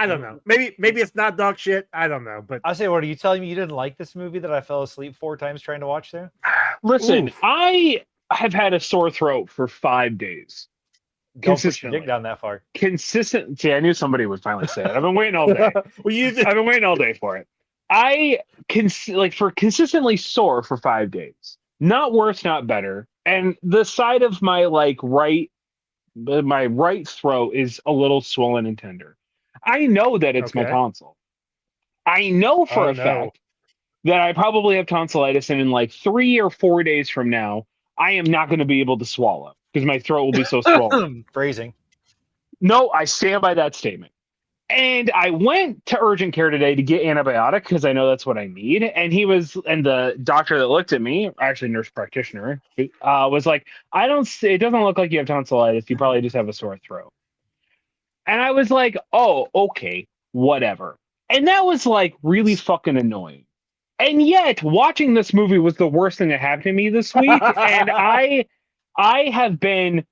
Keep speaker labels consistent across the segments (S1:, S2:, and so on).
S1: I don't know. Maybe it's not dog shit. I don't know. But
S2: I say, what are you telling me? You didn't like this movie that I fell asleep 4 times trying to watch there?
S3: Listen,
S1: Oof.
S3: I have had a sore throat for 5 days.
S2: Don't push your dick down that far.
S3: Consistent. See, I knew somebody would finally say it. I've been waiting all day. I've been waiting all day for it. I for consistently sore for 5 days. Not worse, not better. And the side of my my right throat is a little swollen and tender. I know that it's my tonsil. I know for a fact that I probably have tonsillitis, and in like 3 or 4 days from now, I am not going to be able to swallow because my throat will be so swollen.
S2: Phrasing.
S3: No, I stand by that statement. And I went to urgent care today to get antibiotic because I know that's what I need. And the doctor that looked at me, actually nurse practitioner, was like, it doesn't look like you have tonsillitis. You probably just have a sore throat. And I was like, oh, okay, whatever. And that was like really fucking annoying. And yet, watching this movie was the worst thing that happened to me this week. And I have been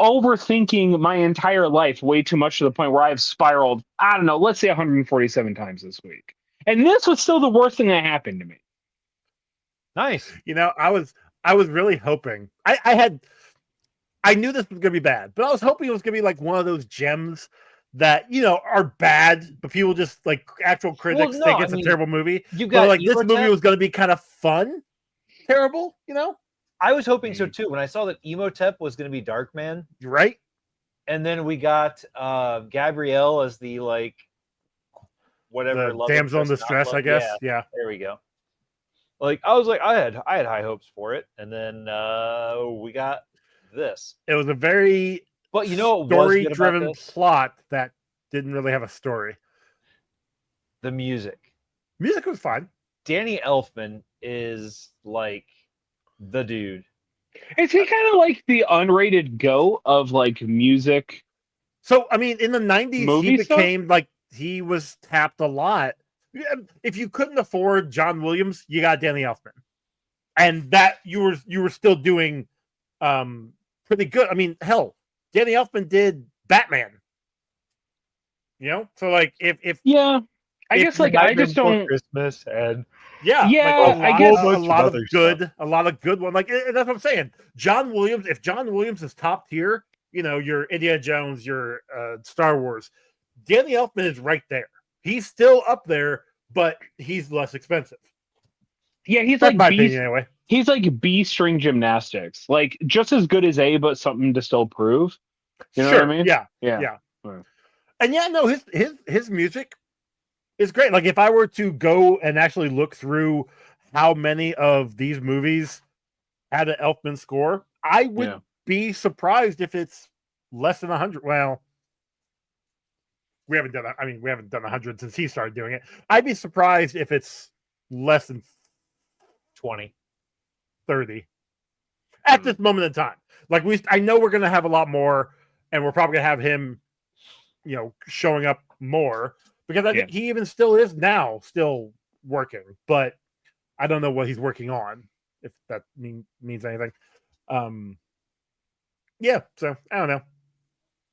S3: overthinking my entire life way too much to the point where I've spiraled, I don't know, let's say 147 times this week. And this was still the worst thing that happened to me.
S2: Nice.
S1: I was really hoping. I knew this was going to be bad, but I was hoping it was going to be like one of those gems that, are bad, but people just like actual critics think it's a terrible movie. But this movie was going to be kind of fun, terrible,
S2: I was hoping so too. When I saw that Emotep was going to be Darkman,
S1: right?
S2: And then we got Gabrielle as the whatever
S1: the damsel in distress, I guess. Yeah,
S2: there we go. I was like, I had high hopes for it, and then we got this.
S1: It was a very story-driven plot that didn't really have a story.
S2: The music
S1: was fine.
S2: Danny Elfman is like the dude.
S3: Is he kind of like the unrated GOAT of like music?
S1: So I mean, in the 90s, he became like he was tapped a lot. If you couldn't afford John Williams, you got Danny Elfman, and that you were still doing pretty good. I mean, hell, Danny Elfman did Batman. So like if
S3: I guess like I just don't
S2: Christmas and
S3: I guess
S1: a lot of good one. Like that's what I'm saying. John Williams, if John Williams is top tier, your Indiana Jones, your Star Wars, Danny Elfman is right there. He's still up there, but he's less expensive.
S3: Yeah, he's
S1: that's
S3: like
S1: my opinion anyway.
S3: He's like B string gymnastics, like just as good as A, but something to still prove. You know what I mean?
S1: Yeah. And his music is great. Like if I were to go and actually look through how many of these movies had an Elfman score, I would be surprised if it's less than 100. Well, we haven't done 100 since he started doing it. I'd be surprised if it's less than
S2: 20,
S1: 30 at this moment in time. Like I know we're going to have a lot more, and we're probably going to have him, showing up more. Because I think he even still is now still working, but I don't know what he's working on, if that means anything. So I don't know.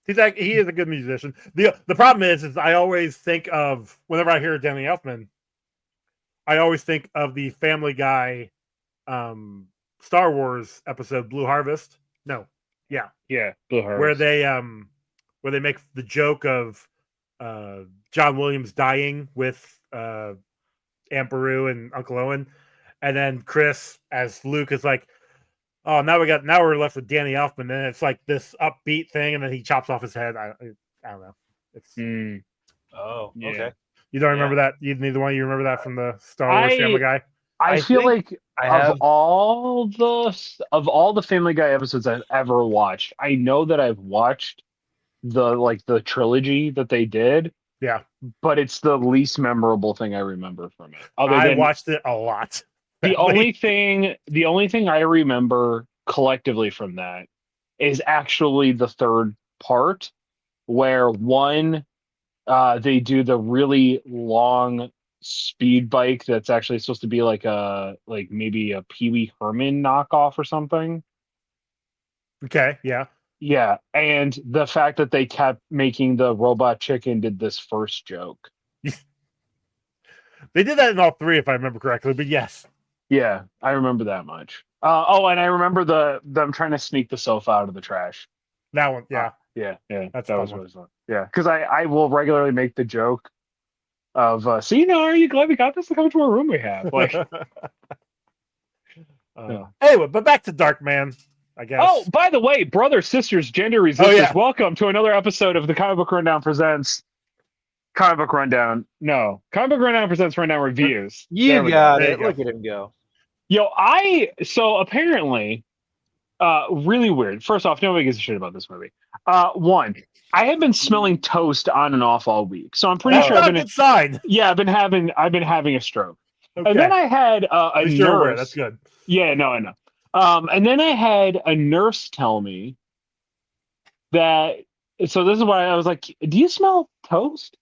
S1: He is a good musician. The problem is I always think of, whenever I hear Danny Elfman, I always think of the Family Guy Star Wars episode Blue Harvest.
S3: Blue Harvest,
S1: where they make the joke of John Williams dying with Aunt Beru and Uncle Owen, and then Chris as Luke is like, "Oh, now we're left with Danny Elfman." And it's like this upbeat thing, and then he chops off his head. I don't know. It's
S2: okay.
S1: You don't remember that? Neither one of you remember that from the Star Wars Family Guy?
S3: I feel like of all the Family Guy episodes I've ever watched, I know that I've watched the trilogy that they did.
S1: Yeah.
S3: But it's the least memorable thing I remember from it.
S1: I watched it a lot.
S3: The only thing I remember collectively from that is actually the third part, where they do the really long speed bike that's actually supposed to be like maybe a Pee Wee Herman knockoff or something.
S1: Okay, yeah.
S3: Yeah, and the fact that they kept making the robot chicken did this first joke.
S1: They did that in all three, if I remember correctly. But yes,
S3: Yeah, I remember that much. And I remember them trying to sneak the sofa out of the trash.
S1: that one. Yeah,
S3: Yeah,
S1: That's
S3: that
S1: a
S3: was
S1: fun
S3: really fun. Yeah, because I will regularly make the joke of, see, now are you glad we got this? Look how much more room we have. Like,
S1: anyway, but back to Darkman, I guess.
S3: oh, by the way, brothers, sisters, gender resistors,
S1: yeah.
S3: welcome to another episode of the Comic Book Rundown presents Comic Book Rundown. No, Comic Book Rundown presents Rundown Reviews.
S2: You
S3: There we
S2: got
S1: There
S2: it.
S1: you go.
S2: Look at him go.
S3: Yo, so apparently, really weird. First off, nobody gives a shit about this movie. One, I have been smelling toast on and off all week, so I'm pretty
S1: That's
S3: sure
S1: not
S3: I've
S1: a
S3: been.
S1: good sign.
S3: Yeah, I've been having a stroke,
S1: Okay.
S3: and then I had a
S1: At least
S3: nurse.
S1: you're aware. That's good.
S3: Yeah, no, I know. And then I had a nurse tell me that. So this is why I was like, "Do you smell toast?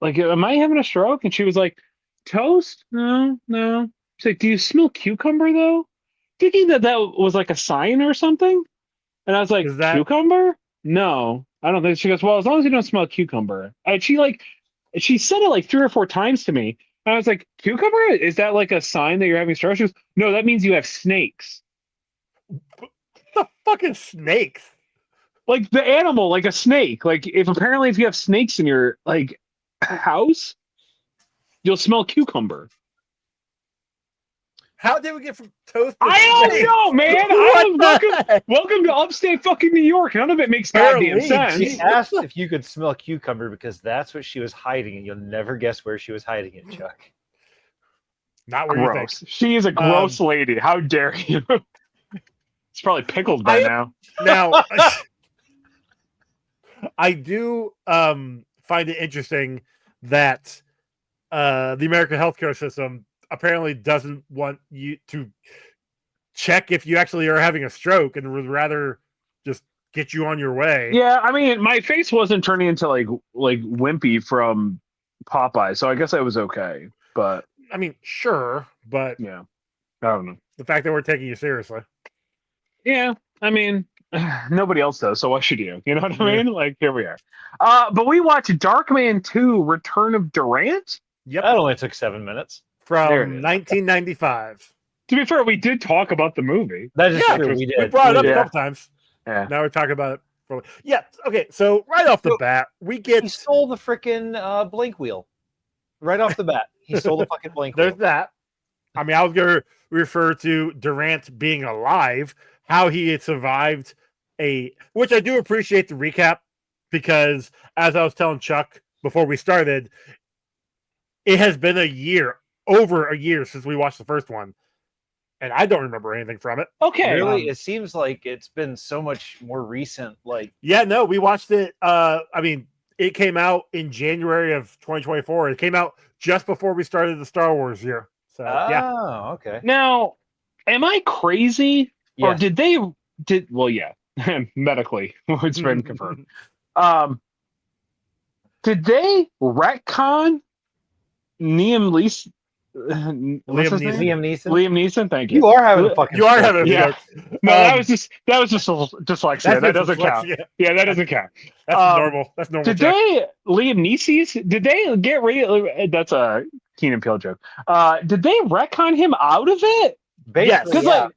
S3: Like, am I having a stroke?" And she was like, "Toast? No, no." She's like, "Do you smell cucumber though?" Thinking that was like a sign or something. And I was like,
S1: Is that-
S3: "Cucumber? No, I don't think." She goes, "Well, as long as you don't smell cucumber." And she said it like 3 or 4 times to me. And I was like, "Cucumber? Is that like a sign that you're having stroke?" She goes, "No, that means you have snakes."
S1: The fucking snakes.
S3: Like the animal, like a snake. Like if you have snakes in your like house, you'll smell cucumber.
S1: How did we get from toast? To
S3: I don't
S1: snakes?
S3: know, man.
S1: What
S3: Welcome to upstate fucking New York. None of it makes goddamn
S1: Apparently,
S3: sense.
S2: She asked if you could smell cucumber because that's what she was hiding, and you'll never guess where she was hiding it, Chuck.
S1: Not where you think.
S3: Gross. She is a gross lady. How dare you? It's probably pickled by now.
S1: Now, I do find it interesting that the American healthcare system apparently doesn't want you to check if you actually are having a stroke and would rather just get you on your way.
S3: Yeah, I mean, my face wasn't turning into like Wimpy from Popeye, so I guess I was okay. But
S1: I mean, sure, but
S3: yeah, I don't know.
S1: the fact that we're taking you seriously.
S3: Yeah, I mean, nobody else does, so why should you? You know what I mean? Like, here we are. But we watched Darkman II: Return of Durant.
S1: Yep.
S2: That only took 7 minutes.
S1: From
S3: There it is.
S1: 1995.
S3: To be fair, we did talk about the movie.
S2: That is
S1: Yeah,
S2: true. We
S1: We
S2: did.
S1: brought it up
S3: Yeah.
S1: a couple times.
S3: Yeah.
S1: Now we're talking about it. Yeah. Okay. So right off the bat, we get
S2: He stole the freaking blink wheel right off the bat. He stole the fucking blink
S1: there's
S2: wheel.
S1: that. I mean, I was going to refer to Durant being alive, how he had survived which I do appreciate the recap because as I was telling Chuck before we started, it has been over a year since we watched the first one, and I don't remember anything from it.
S3: Okay.
S2: Really, it seems like it's been so much more recent. Like,
S1: Yeah, no, we watched it. I mean, it came out in January of 2024. It came out just before we started the Star Wars year. So yeah,
S2: okay.
S3: Now, am I crazy? Or
S2: Yes.
S3: well, yeah, medically, it's been confirmed. Did they retcon Liam Neeson? What's his name?
S2: Liam Neeson.
S3: Liam Neeson, thank you.
S2: You are having a fucking.
S1: you are
S2: stroke.
S1: having a
S3: Yeah.
S1: joke.
S3: No, that was just dyslexia. That doesn't count.
S1: Yeah,
S3: Yeah, that doesn't count.
S1: that's normal. That's normal.
S3: Did
S1: Chuck.
S3: Liam Neeson? Did they get rid? That's a Keenan Peele joke. Did they retcon him out of it?
S2: Basically,
S3: Because
S2: yeah.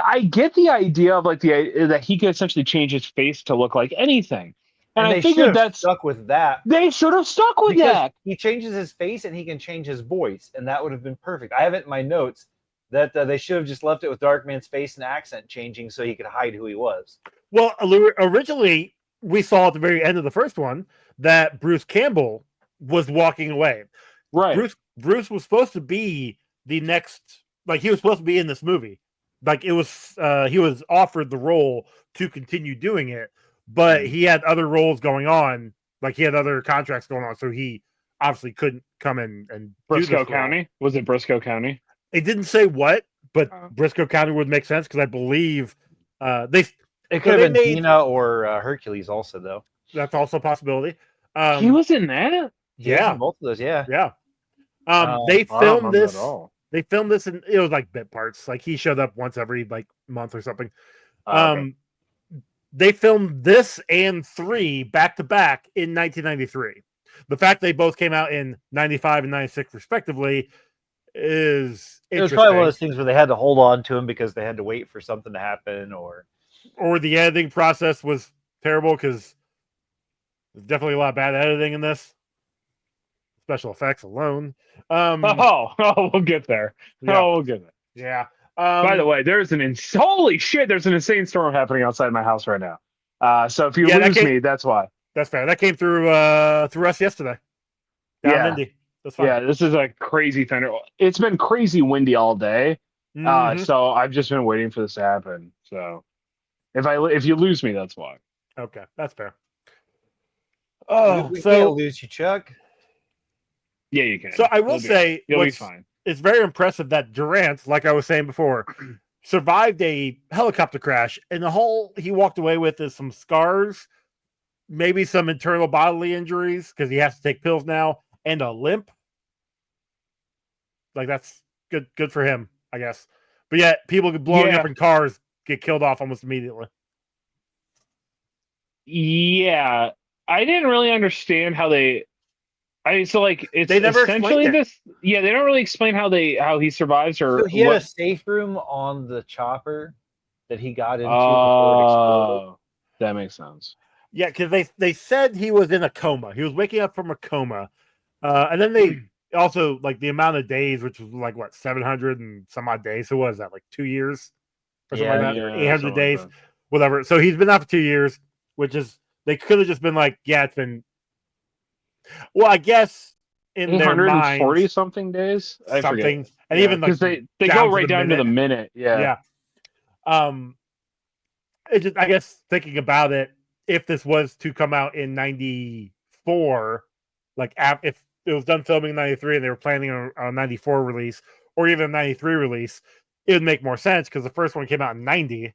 S3: I get the idea of that he could essentially change his face to look like anything, and I
S2: they
S3: figured
S2: should have
S3: that's
S2: stuck with that.
S3: they should have stuck with
S2: Because
S3: that.
S2: he changes his face and he can change his voice, and that would have been perfect. I have it in my notes that they should have just left it with Darkman's face and accent changing so he could hide who he was.
S1: Well, originally we saw at the very end of the first one that Bruce Campbell was walking away.
S3: Right.
S1: Bruce was supposed to be the next, like he was supposed to be in this movie. Like it was, he was offered the role to continue doing it, but he had other roles going on. Like he had other contracts going on, so he obviously couldn't come in and do
S3: Briscoe
S1: this role.
S3: County? Was it Briscoe County?
S1: It didn't say what, but
S3: Oh.
S1: Briscoe County would make sense because I believe
S2: It
S1: So
S2: could have
S1: they
S2: been
S1: made-
S2: Dina or Hercules also, though.
S1: that's also a possibility.
S3: He was in that.
S2: He was in
S1: Yeah.
S2: both of those, yeah.
S1: Yeah. They
S3: I don't
S1: filmed
S3: remember
S1: this.
S3: at all.
S1: They filmed this, and it was like bit parts. Like he showed up once every like month or something.
S3: Okay.
S1: They filmed this and 3 back to back in 1993. The fact they both came out in 95 and 96 respectively is
S2: It was
S1: interesting.
S2: probably one of those things where they had to hold on to him because they had to wait for something to happen, or
S1: the editing process was terrible because there's definitely a lot of bad editing in this. Special effects alone.
S3: We'll get there.
S1: Yeah.
S3: Oh, we'll get there.
S1: Yeah.
S3: By the way, there's holy shit, there's an insane storm happening outside my house right now. So if you lose me, that's why.
S1: That's fair. That came through us yesterday. Down in Indy. That's fine.
S3: Yeah, this is a crazy thunder. It's been crazy windy all day. So I've just been waiting for this to happen. So if you lose me, that's why.
S1: Okay, that's fair.
S2: we can't lose you, Chuck.
S3: Yeah, you can.
S1: So I will say,
S3: you'll be fine.
S1: It's very impressive that Durant, like I was saying before, survived a helicopter crash, and he walked away with is some scars, maybe some internal bodily injuries because he has to take pills now, and a limp. Like that's good for him, I guess. But yet, people blowing up in cars get killed off almost immediately.
S3: Yeah, I didn't really understand how they. It's
S1: they never
S3: essentially this. Yeah, they don't really explain how he survives or.
S2: So he had a safe room on the chopper that he got into before it exploded.
S3: That makes sense.
S1: Yeah, because they said he was in a coma. He was waking up from a coma, and then they also like the amount of days, which was like what 700 and some odd days. So what is that, like 2 years or something like that? 800 days, like whatever. So he's been out for 2 years, which is they could have just been like, yeah, it's been. Well, I guess in their minds,
S3: 140 something days,
S1: and even like
S3: because they go right down to the minute. Yeah.
S1: It just, I guess, thinking about it, if this was to come out in 94, like if it was done filming in 93 and they were planning on a 94 release or even a 93 release, it would make more sense because the first one came out in 90.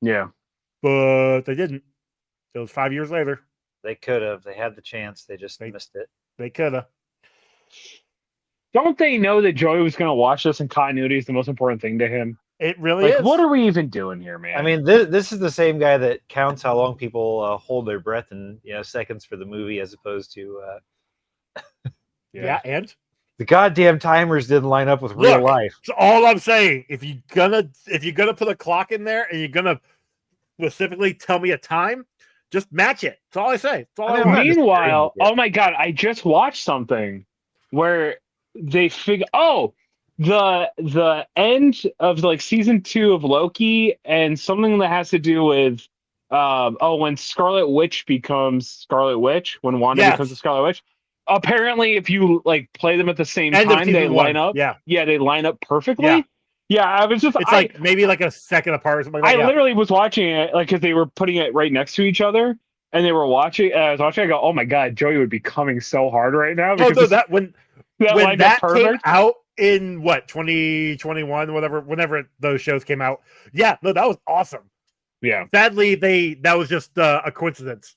S3: Yeah.
S1: But they didn't. It was 5 years later.
S2: They could have. They had the chance. They just missed it.
S1: They could have.
S3: Don't they know that Joey was going to watch this and continuity is the most important thing to him?
S1: It really is.
S3: What are we even doing here, man?
S2: I mean, this is the same guy that counts how long people hold their breath in seconds for the movie, as opposed to.
S1: And
S2: the goddamn timers didn't line up with real life.
S1: So all I'm saying, if you're gonna put a clock in there and you're gonna specifically tell me a time, just match it. That's all I say.
S3: Meanwhile, oh my god, I just watched something where they figure. Oh, the end of like season 2 of Loki and something that has to do with when Scarlet Witch becomes Scarlet Witch, when Wanda becomes a Scarlet Witch. Apparently, if you like play them at the same time, they line up. Yeah, they line up perfectly. Yeah, I was just.
S1: It's like maybe like a second apart or something like that.
S3: I literally was watching it like because they were putting it right next to each other, and they were watching. I was watching. I go, oh my god, Joey would be coming so hard right now.
S1: Because when that came out in 2021, whenever those shows came out, that was awesome.
S3: Yeah.
S1: Sadly, that was just a coincidence.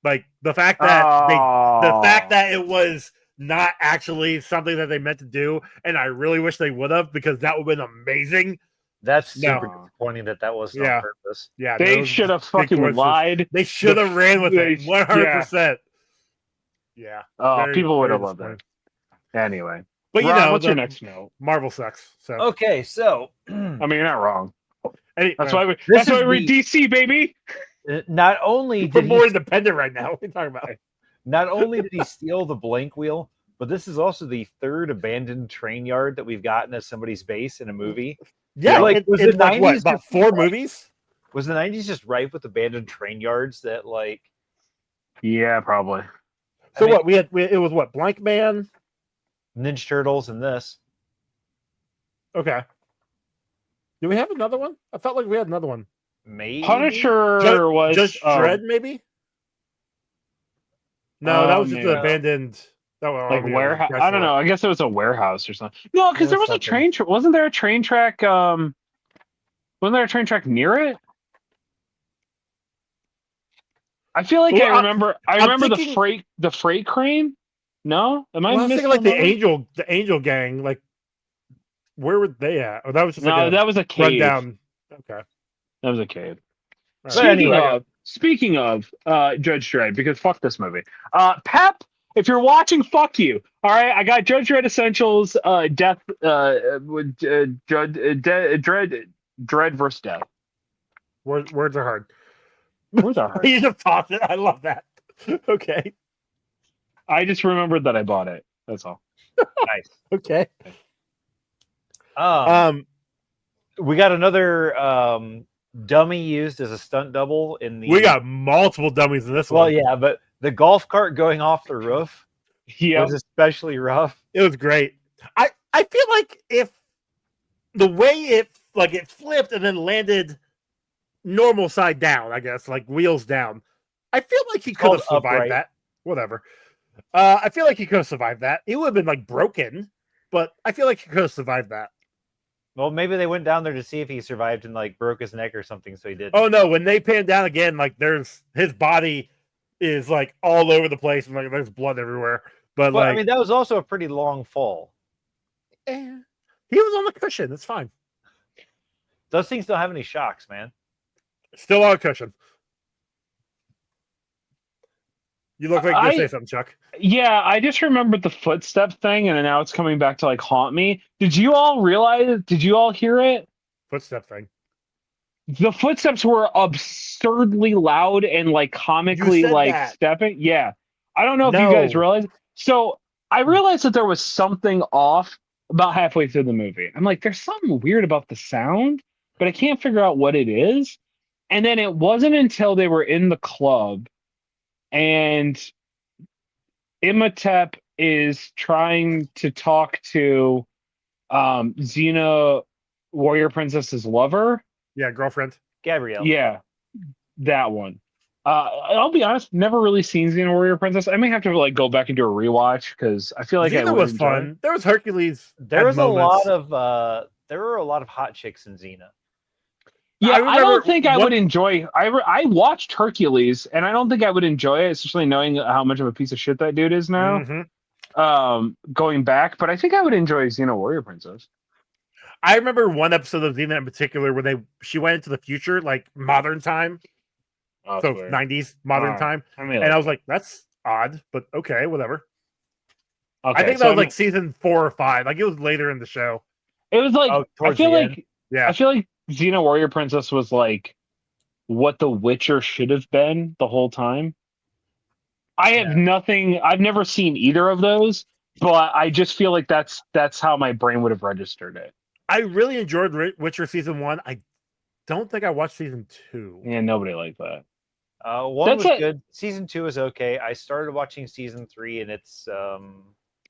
S1: Like the fact that it was not actually something that they meant to do, and I really wish they would have because that would have been amazing.
S2: That's super disappointing that wasn't on purpose.
S1: Yeah,
S3: they should have fucking lied.
S1: They should have ran with it 100%. Yeah.
S3: People would have loved that. Anyway,
S1: but
S3: Rob, what's your next note?
S1: Marvel sucks. So
S2: okay, so
S3: I mean, you're not wrong.
S1: That's
S3: why we read DC, baby.
S2: Not only
S1: we're more independent right now. What are you talking about?
S2: Not only did he steal the blank wheel, but this is also the third abandoned train yard that we've gotten as somebody's base in a movie.
S1: Yeah, like was it like what, about 4 movies?
S2: Was the 90s just ripe with abandoned train yards that like?
S3: Yeah, probably.
S1: So it was what, Blank Man,
S2: Ninja Turtles, and this.
S1: Okay. Do we have another one? I felt like we had another one.
S2: Maybe
S3: Punisher was
S1: just Dread, maybe. No, that was just an abandoned.
S3: Like warehouse. I don't know. I guess it was a warehouse or something. No, because there was a train. Wasn't there a train track? Wasn't there a train track near it? I feel like I remember. I remember the freight crane. No, am I
S1: thinking like the Angel Gang? Like, where were they at? Oh, that was just that was a cave. Rundown. Okay.
S3: That was a cave.
S1: But
S3: Speaking of Judge Dredd, because fuck this movie. Pep, if you're watching, fuck you. All right, I got Judge Dredd Essentials, Death, Dread versus Death.
S1: Words are hard.
S3: Words are hard.
S1: You just tossed it. I love that. Okay.
S3: I just remembered that I bought it. That's all.
S2: Nice.
S1: Okay.
S2: We got another dummy used as a stunt double in the.
S1: We got multiple dummies in this
S2: Well,
S1: one.
S2: yeah, but the golf cart going off the roof was especially rough.
S1: It was great. I feel like if the way it flipped and then landed normal side down, I guess, like wheels down, I feel like he could have survived
S2: upright.
S1: that. Whatever. I feel like he could have survived that. He would have been like broken, but I feel like he could have survived that.
S2: Well, maybe they went down there to see if he survived and like broke his neck or something, so he did.
S1: Oh no! When they pan down again, like his body is like all over the place and like there's blood everywhere. But
S2: I mean, that was also a pretty long fall.
S1: He was on the cushion. It's fine.
S2: Those things don't have any shocks, man.
S1: Still on a cushion. You look like you're say something, Chuck.
S3: Yeah, I just remembered the footstep thing, and now it's coming back to like haunt me. Did you all realize? Did you all hear it?
S1: Footstep thing.
S3: The footsteps were absurdly loud and like comically like stepping. Yeah, I don't know if you guys realize. So I realized that there was something off about halfway through the movie. I'm like, there's something weird about the sound, but I can't figure out what it is. And then it wasn't until they were in the club and Imhotep is trying to talk to Xena, Warrior Princess's lover.
S1: Yeah, girlfriend.
S2: Gabrielle.
S3: Yeah, that one. I'll be honest, never really seen Xena Warrior Princess. I may have to like go back and do a rewatch because I feel like
S1: Xena was fun. There was Hercules.
S2: There was a lot of there were a lot of hot chicks in Xena.
S3: Yeah, I don't think I would enjoy. I watched Hercules, and I don't think I would enjoy it, especially knowing how much of a piece of shit that dude is now.
S1: Mm-hmm.
S3: Going back, but I think I would enjoy Xena Warrior Princess.
S1: I remember one episode of Xena in particular where she went into the future, like modern time, so
S3: weird.
S1: 90s modern time, and I was like, that's odd, but okay, whatever. Okay, I think that was like season 4 or 5, like it was later in the show.
S3: It was like I feel like Xena Warrior Princess was like what The Witcher should have been the whole time. I have nothing. I've never seen either of those, but I just feel like that's how my brain would have registered it.
S1: I really enjoyed Witcher season 1. I don't think I watched season 2.
S3: Yeah, nobody liked that.
S2: One was good. Season 2 is okay. I started watching season 3, and it's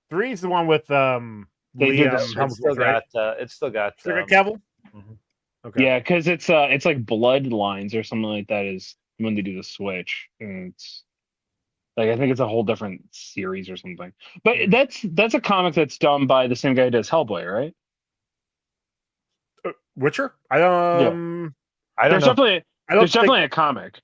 S1: 3 is the one with Liam.
S2: It's still got
S1: Cavill.
S2: Mm-hmm.
S3: Okay. Yeah, because it's like Bloodlines or something like that is when they do the switch, and it's like I think it's a whole different series or something. But that's a comic that's done by the same guy who does Hellboy, right?
S1: Witcher? I don't know.
S3: There's definitely a comic.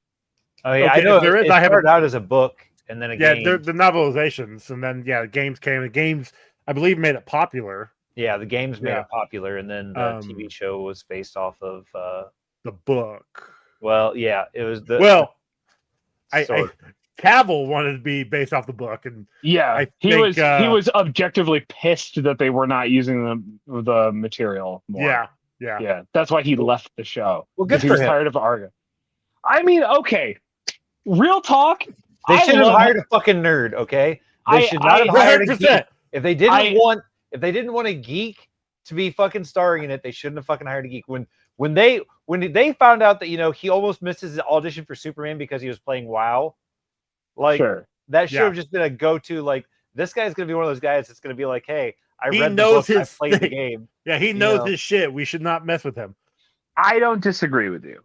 S2: Oh yeah, I know there is. I started out as a book and then a game.
S1: Yeah, the novelizations, and then the games came. The games, I believe, made it popular.
S2: Yeah, the games made it popular, and then the TV show was based off of
S1: the book.
S2: Well, yeah, it was the
S1: Cavill wanted to be based off the book, and
S3: he was objectively pissed that they were not using the material more. Yeah. That's why he left the show.
S2: Well, good for
S3: he was
S2: him.
S3: Tired of Arga. I mean, okay, real talk.
S2: They should have hired a fucking nerd. Okay, they should not have hired a geek. If they didn't want a geek to be fucking starring in it, they shouldn't have fucking hired a geek. When they found out that he almost missed his audition for Superman because he was playing WoW, that should have just been a go-to. Like, this guy's gonna be one of those guys that's gonna be like, hey, I read the book, I played the game.
S1: Yeah, he knows his shit. We should not mess with him.
S3: I don't disagree with you.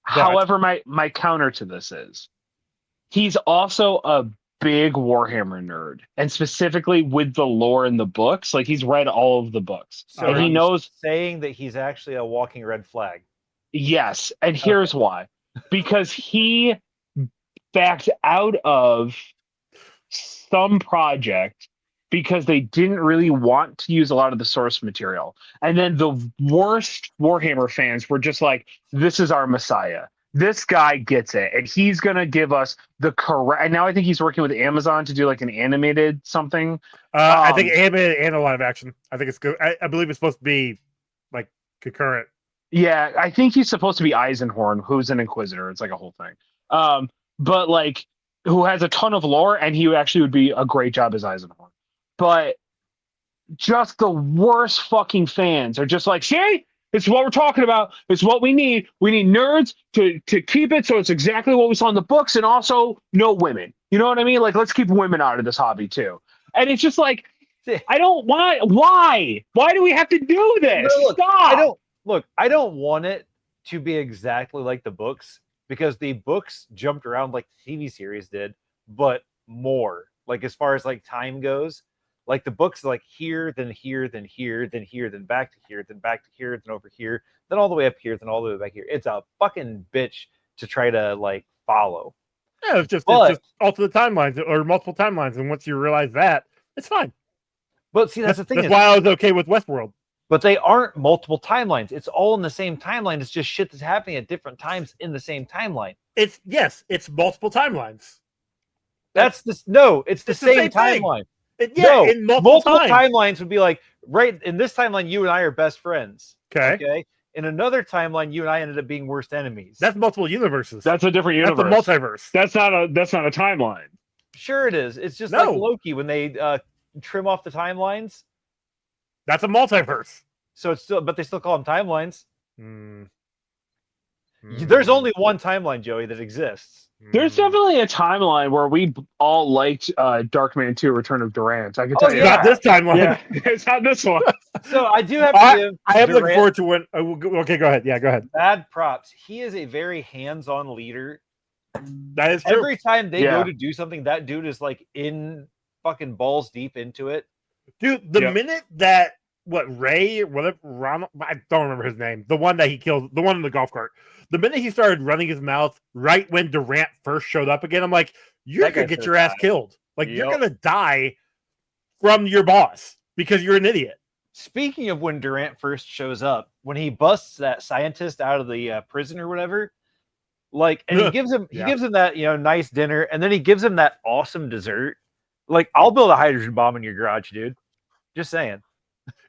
S3: However, my counter to this is he's also a big Warhammer nerd, and specifically with the lore in the books. Like, he's read all of the books,
S2: so
S3: and he knows.
S2: Saying that he's actually a walking red flag.
S3: Yes, and here's why: because he backed out of some project because they didn't really want to use a lot of the source material. And then the worst Warhammer fans were just like, this is our Messiah. This guy gets it. And he's going to give us the correct. And now I think he's working with Amazon to do like an animated something.
S1: I think animated and a live action. I think it's good. I believe it's supposed to be like concurrent.
S3: Yeah, I think he's supposed to be Eisenhorn, who's an Inquisitor. It's like a whole thing. But like, who has a ton of lore, and he actually would be a great job as Eisenhorn. But just the worst fucking fans are just like, see, it's what we're talking about. It's what we need. We need nerds to keep it so it's exactly what we saw in the books, and also no women. You know what I mean? Like, let's keep women out of this hobby too. And it's just like, I don't want. Why? Why do we have to do this?
S2: No,
S3: Stop.
S2: I don't want it to be exactly like the books, because the books jumped around like the TV series did, but more. Like, as far as like time goes, like the books, like here, then here, then here, then here, then back to here, then back to here, then over here, then all the way up here, then all the way back here. It's a fucking bitch to try to like follow.
S1: Yeah, it's just alternate timelines or multiple timelines, and once you realize that, it's fine.
S2: But see, that's the thing.
S1: That's why I was okay with Westworld.
S2: But they aren't multiple timelines. It's all in the same timeline. It's just shit that's happening at different times in the same timeline.
S1: It's multiple timelines.
S2: It's the same timeline.
S1: In multiple
S2: timelines would be like, right in this timeline, you and I are best friends.
S1: Okay.
S2: In another timeline, you and I ended up being worst enemies.
S1: That's multiple universes.
S3: That's a different universe.
S1: That's a multiverse.
S3: That's not a timeline.
S2: Sure, it is. It's just like Loki when they trim off the timelines.
S1: That's a multiverse.
S2: So it's still, but they still call them timelines. There's only one timeline, Joey, that exists.
S3: There's definitely a timeline where we all liked Darkman II, Return of Durant. I can tell you.
S1: Not this timeline.
S3: Yeah, it's not this one.
S2: So I do have to give
S1: I am looking forward to when. Okay, go ahead. Yeah, go ahead.
S2: Bad props. He is a very hands-on leader.
S1: That is true.
S2: Every time they go to do something, that dude is like in fucking balls deep into it.
S1: Dude, the minute that Ray or whatever, Ronald, I don't remember his name, the one that he killed, the one in the golf cart, the minute he started running his mouth right when Durant first showed up again, I'm like, you're going to get your ass killed. Like, you're going to die from your boss because you're an idiot.
S2: Speaking of when Durant first shows up, when he busts that scientist out of the prison or whatever, like, and he gives him that, nice dinner, and then he gives him that awesome dessert. Like, I'll build a hydrogen bomb in your garage, dude. Just saying.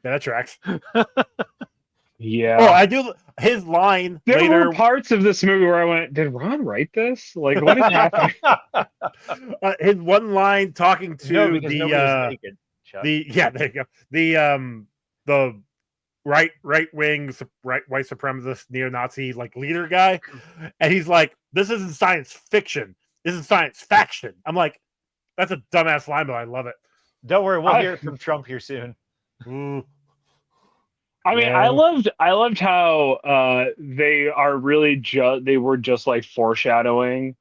S1: Yeah, that tracks.
S3: Yeah.
S1: Oh, I do. His line
S3: there
S1: later.
S3: were parts of this movie where I went, did Ron write this? Like, what is happening?
S1: His one line talking to
S2: there you go.
S1: The right wing white supremacist neo-Nazi like leader guy, and he's like, "This isn't science fiction. This is science faction." I'm like, that's a dumbass line, but I love it.
S2: Don't worry, we'll hear it from Trump here soon.
S3: I mean, I loved how they are really they were just like foreshadowing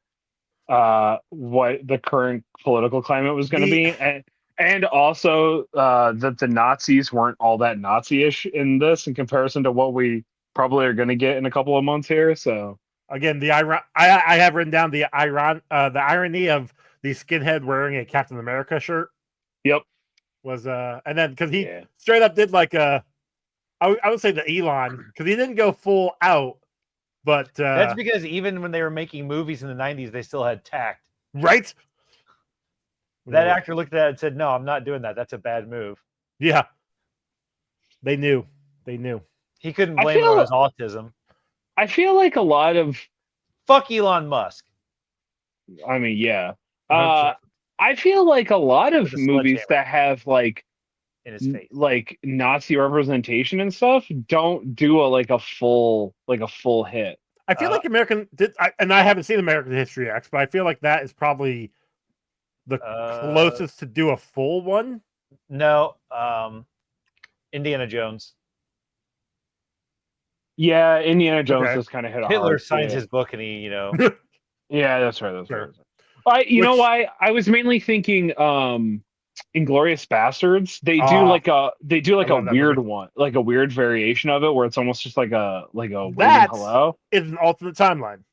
S3: what the current political climate was going to be, and also that the Nazis weren't all that Nazi-ish in this in comparison to what we probably are going to get in a couple of months here. So
S1: again, I have written down the irony of the skinhead wearing a Captain America shirt.
S3: Yep.
S1: Was and then because he straight up did like I would say the Elon, because he didn't go full out, but
S2: that's because even when they were making movies in the 90s, they still had tact.
S1: Right?
S2: That actor looked at it and said, "No, I'm not doing that. That's a bad move."
S1: Yeah. They knew.
S2: He couldn't blame it on his autism.
S3: I feel like a lot of
S2: fuck Elon Musk.
S3: I mean, yeah. I feel like a lot of movies that have like
S2: in his face,
S3: like Nazi representation and stuff, don't do a full hit.
S1: I feel like and I haven't seen American History X, but I feel like that is probably the closest to do a full one.
S2: No, Indiana Jones.
S3: Yeah, Indiana Jones just kind of hit.
S2: Hitler signs his book, and he,
S3: yeah, that's right. Know why? I was mainly thinking Inglourious Bastards. They do like a weird movie. One, like a weird variation of it where it's almost just like a hello.
S1: It's an alternate timeline.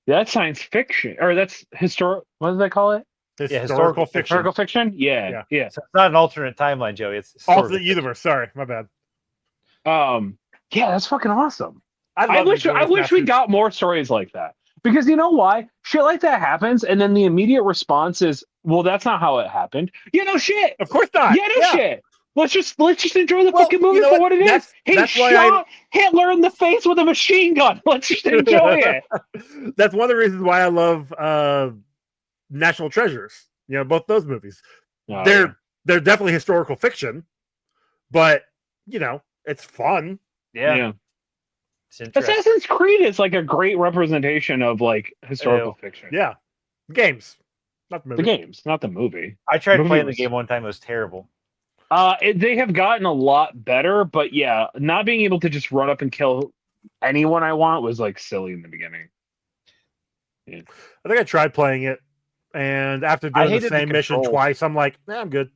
S3: That's science fiction, or that's historic. What do they call it?
S1: Historical fiction.
S3: Historical fiction? Yeah.
S2: So it's not an alternate timeline, Joey. It's
S1: alternate universe. Sorry, my bad.
S3: Yeah, that's fucking awesome.
S1: I
S3: wish we got more stories like that. Because you know why? Shit like that happens, and then the immediate response is, well, that's not how it happened. You know shit.
S1: Of course not.
S3: Shit. Let's just enjoy the fucking movie for what it is. He shot Hitler in the face with a machine gun. Let's just enjoy it.
S1: That's one of the reasons why I love National Treasures. You know, both those movies. They're definitely historical fiction, but you know, it's fun.
S2: Yeah.
S3: Assassin's Creed is like a great representation of like historical fiction.
S1: Yeah. Games. Not the movie.
S3: The games, not the movie.
S2: I tried playing the game one time. It was terrible.
S3: They have gotten a lot better, but yeah, not being able to just run up and kill anyone I want was like silly in the beginning.
S1: Yeah. I think I tried playing it, and after doing the same mission twice, I'm like, I'm good.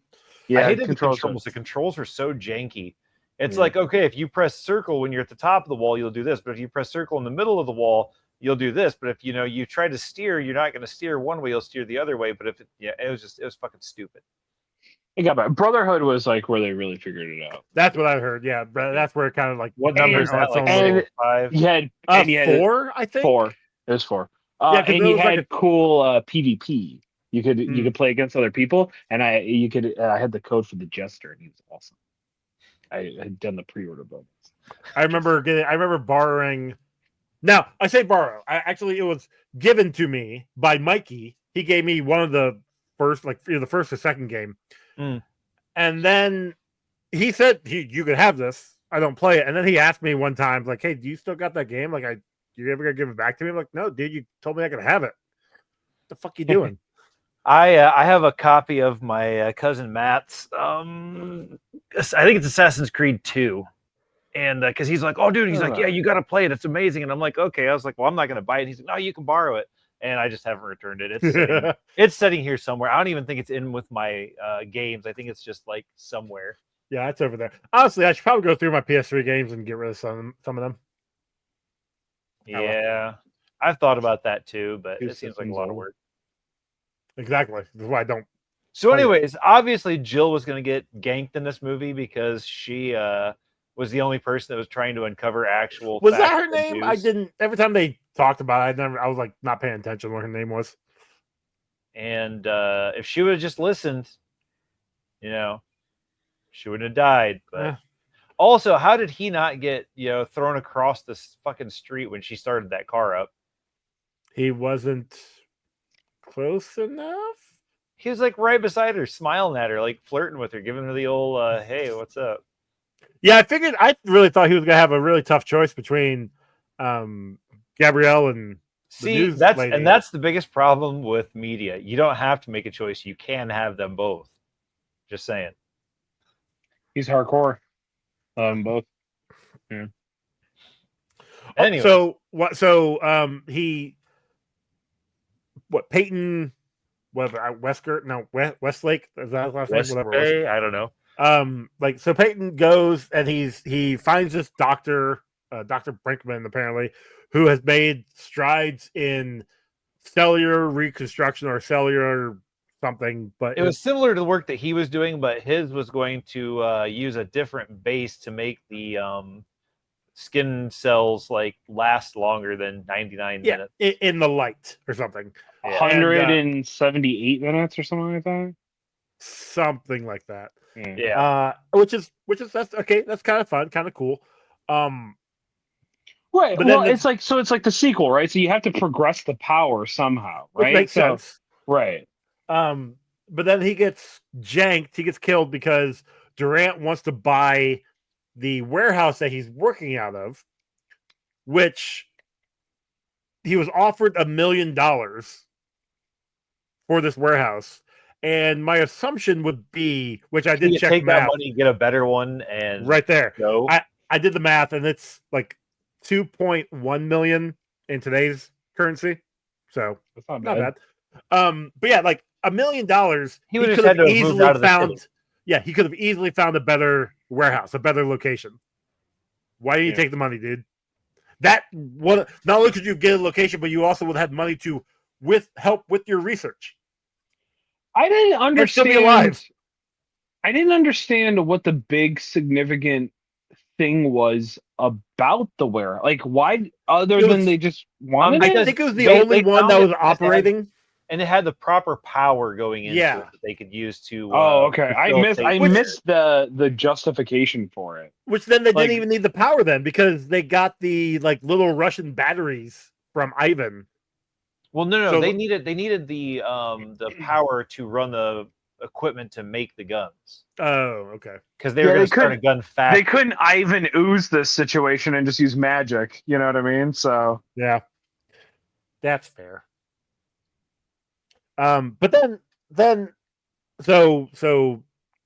S2: Yeah, I hated the controls. The controls are so janky. It's like, okay, if you press circle when you're at the top of the wall, you'll do this. But if you press circle in the middle of the wall, you'll do this. But if you try to steer, you're not going to steer one way, you'll steer the other way. But if it was fucking stupid.
S3: It got bad. Brotherhood was like where they really figured it out.
S1: That's what I heard. Yeah, that's where it kind of like
S2: what number is that?
S3: Like 5. You had
S1: 4, I think.
S3: 4. It was 4. And you had like cool PvP. You could play against other people, and I had the code for the Jester, and he was awesome. I had done the pre-order bonus.
S1: I remember borrowing. Now I say borrow. It was given to me by Mikey. He gave me one of the first, like the first or second game, and then he said you could have this. I don't play it, and then he asked me one time, like, "Hey, do you still got that game? Like, you ever gonna give it back to me?" I'm like, "No, dude. You told me I could have it. What the fuck you doing?"
S2: I have a copy of my cousin Matt's. I think it's Assassin's Creed 2, and because he's like, "Oh, dude," he's like, "Yeah, you got to play it. It's amazing." And I'm like, "Okay." I was like, "Well, I'm not going to buy it." And he's like, "No, you can borrow it," and I just haven't returned it. It's sitting here somewhere. I don't even think it's in with my games. I think it's just like somewhere.
S1: Yeah, it's over there. Honestly, I should probably go through my PS3 games and get rid of some of them.
S2: Yeah, I've thought about that too, but it seems like a lot of work.
S1: Exactly. That's why I don't.
S2: So, anyways, obviously Jill was going to get ganked in this movie because she was the only person that was trying to uncover actual.
S1: Was that her name? I didn't. Every time they talked about it, I was like not paying attention to what her name was.
S2: And if she would have just listened, she wouldn't have died. But also, how did he not get thrown across this fucking street when she started that car up?
S1: He wasn't close enough.
S2: He was like right beside her, smiling at her, like flirting with her, giving her the old "Hey, what's up?"
S1: Yeah, I really thought he was gonna have a really tough choice between Gabrielle and
S2: that's the biggest problem with media. You don't have to make a choice. You can have them both. Just saying.
S3: He's hardcore. Both. Yeah.
S1: Anyway. Peyton, Westlake, is that his last name? Whatever it was.
S2: I don't know.
S1: So Peyton goes and he finds this doctor, Dr. Brinkman, apparently, who has made strides in cellular reconstruction or cellular something. But
S2: it was similar to the work that he was doing, but his was going to use a different base to make the skin cells like last longer than 99 minutes.
S1: In the light or something.
S3: 178 minutes or something like that.
S1: Something like that.
S2: Yeah.
S1: Which is that's okay. That's kind of fun, kind of cool.
S3: Right. But it's like the sequel, right? So you have to progress the power somehow, right?
S1: Which makes sense.
S3: Right.
S1: But then he gets janked. He gets killed because Durant wants to buy the warehouse that he's working out of, which he was offered $1 million for this warehouse. And my assumption would be, which I did check
S2: take
S1: math,
S2: that money, get a better one, and
S1: right there.
S2: Go.
S1: I did the math, and it's like 2.1 million in today's currency. So
S3: that's not bad.
S1: But yeah, like $1 million,
S2: he would have easily found.
S1: Yeah, he could have easily found a better warehouse, a better location. Why did you take the money, dude? Not only could you get a location, but you also would have money to help with your research.
S3: I didn't
S1: He'd still be
S3: understand.
S1: alive.
S3: I didn't understand what the big significant thing was about the wear. Like, why? Other
S1: It
S3: than
S1: was-
S3: they just wanted
S1: I
S3: it.
S1: think it was the only one that was operating.
S2: And it had the proper power going into
S1: Yeah.
S2: it that they could use to.
S3: Oh, okay. I
S2: facilitate-
S3: missed the justification for it.
S1: Which then they
S3: Like-
S1: didn't even need the power then because they got the like little Russian batteries from Ivan.
S2: Well, no,
S1: So-
S2: they needed the power to run the equipment to make the guns
S1: Oh, okay.
S2: because they were going to start a gun factory.
S3: They couldn't Ivan ooze this situation and just use magic. You know what I mean? So
S1: Yeah. That's fair. But then so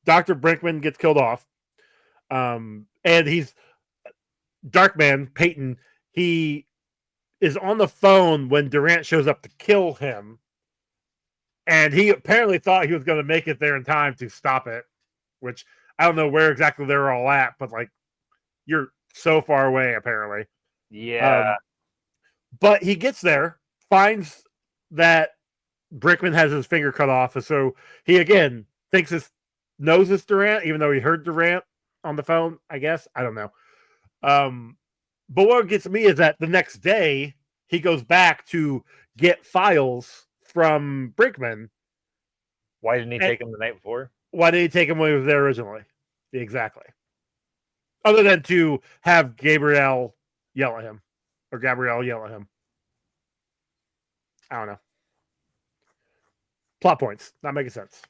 S1: Dr. Brinkman gets killed off. And he's Darkman, Peyton, he is on the phone when Durant shows up to kill him. And he apparently thought he was going to make it there in time to stop it, which I don't know where exactly they're all at, but like you're so far away, apparently.
S2: Yeah.
S1: But he gets there, finds that Brickman has his finger cut off, and so he again knows it's Durant, even though he heard Durant on the phone. I guess I don't know. But what gets me is that the next day he goes back to get files from Brinkman.
S2: Why didn't he take him the night before?
S1: Why did he take him when he was there originally? Exactly. Other than to have Gabrielle yell at him. Or Gabrielle yell at him. I don't know. Plot points. Not making sense.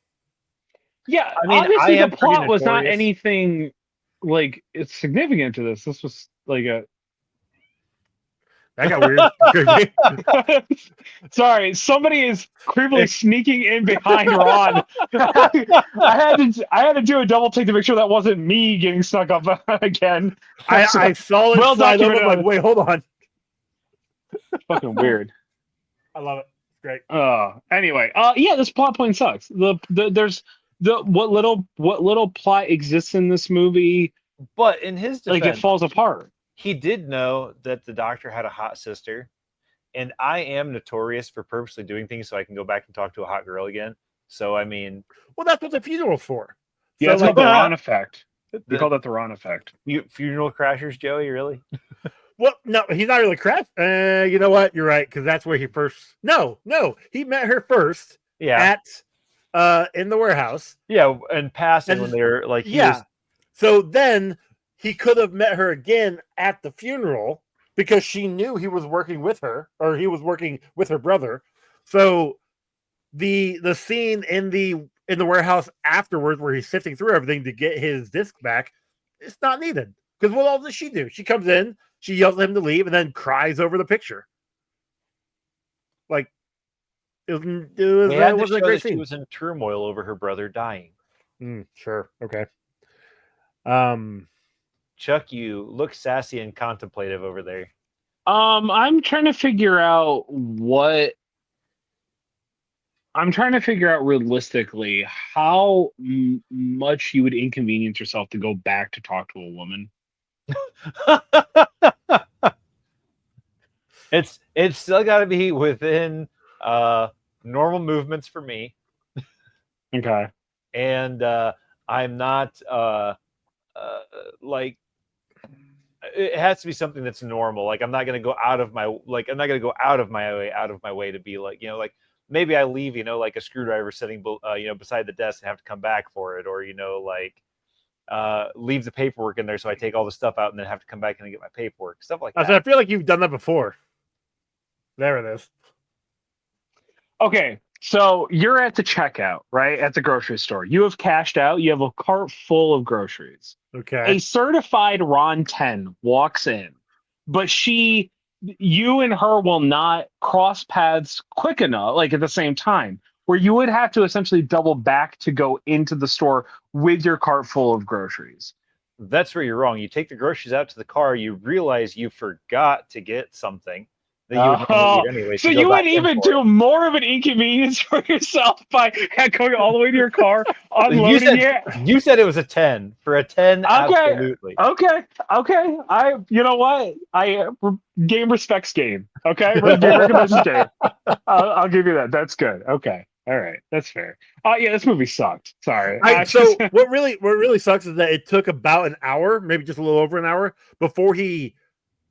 S3: yeah,
S2: I mean,
S3: obviously
S2: I am
S3: the
S2: pretty
S3: plot was not
S2: notorious.
S3: anything like it's significant to this. This was like a
S1: That got weird.
S3: sorry, somebody is creepily sneaking in behind Ron. I had to do a double take to make sure that wasn't me getting stuck up again.
S1: I saw it
S3: Well
S1: slide over.
S3: documented.
S1: Like, wait, hold on.
S3: Fucking weird.
S1: I love it. It's great.
S3: Anyway, yeah, this plot point sucks. There's what little plot exists in this movie,
S2: But in his defense,
S3: like it falls apart.
S2: he did know that the doctor had a hot sister, and I am notorious for purposely doing things so I can go back and talk to a hot girl again. So I mean,
S1: Well, that's what the funeral's for.
S3: Yeah, it's
S1: So,
S3: called the Ron effect. We call that the Ron effect.
S2: funeral crashers, Joey, really?
S1: Well, no, he's not really crashed. You know what? You're right, because that's where he first. No, he met her first
S2: Yeah,
S1: at in the warehouse.
S2: yeah, and passing
S1: And-
S2: when they're like, he
S1: Yeah.
S2: was-
S1: So then he could have met her again at the funeral because she knew he was working with her, or he was working with her brother. So the scene in the warehouse afterwards, where he's sifting through everything to get his disc back, it's not needed. Because what all does she do? She comes in, she yells at him to leave, and then cries over the picture. Like it wasn't a
S2: show
S1: great
S2: that she
S1: scene.
S2: was in turmoil over her brother dying.
S1: Sure, okay.
S2: Chuck, you look sassy and contemplative over there.
S3: I'm trying to figure out realistically how much you would inconvenience yourself to go back to talk to a woman.
S2: It's still got to be within normal movements for me,
S3: Okay.
S2: and I'm not like it has to be something that's normal. Like I'm not gonna go out of my way to be like, like maybe I leave like a screwdriver sitting beside the desk and have to come back for it, or like leave the paperwork in there, so I take all the stuff out and then have to come back and get my paperwork, stuff like that.
S1: I feel like you've done that before. There it is.
S3: Okay, so you're at the checkout, right? At the grocery store. You have cashed out. You have a cart full of groceries.
S1: Okay.
S3: A certified Ron 10 walks in, but you and her will not cross paths quick enough, like at the same time, where you would have to essentially double back to go into the store with your cart full of groceries.
S2: That's where you're wrong. You take the groceries out to the car, you realize you forgot to get something that you would normally eat anyway.
S3: So
S2: go
S3: you
S2: back
S3: would
S2: in
S3: even
S2: for
S3: do
S2: it.
S3: more of an inconvenience for yourself by going all the way to your car, unloading it.
S2: You said it was a 10. For a 10, absolutely.
S3: Okay. You know what? Game respects game. Okay, game recommends game. I'll give you that. That's good. Okay. All right, that's fair. Yeah, this movie sucked. Sorry.
S1: So what really sucks is that it took about an hour, maybe just a little over an hour, before he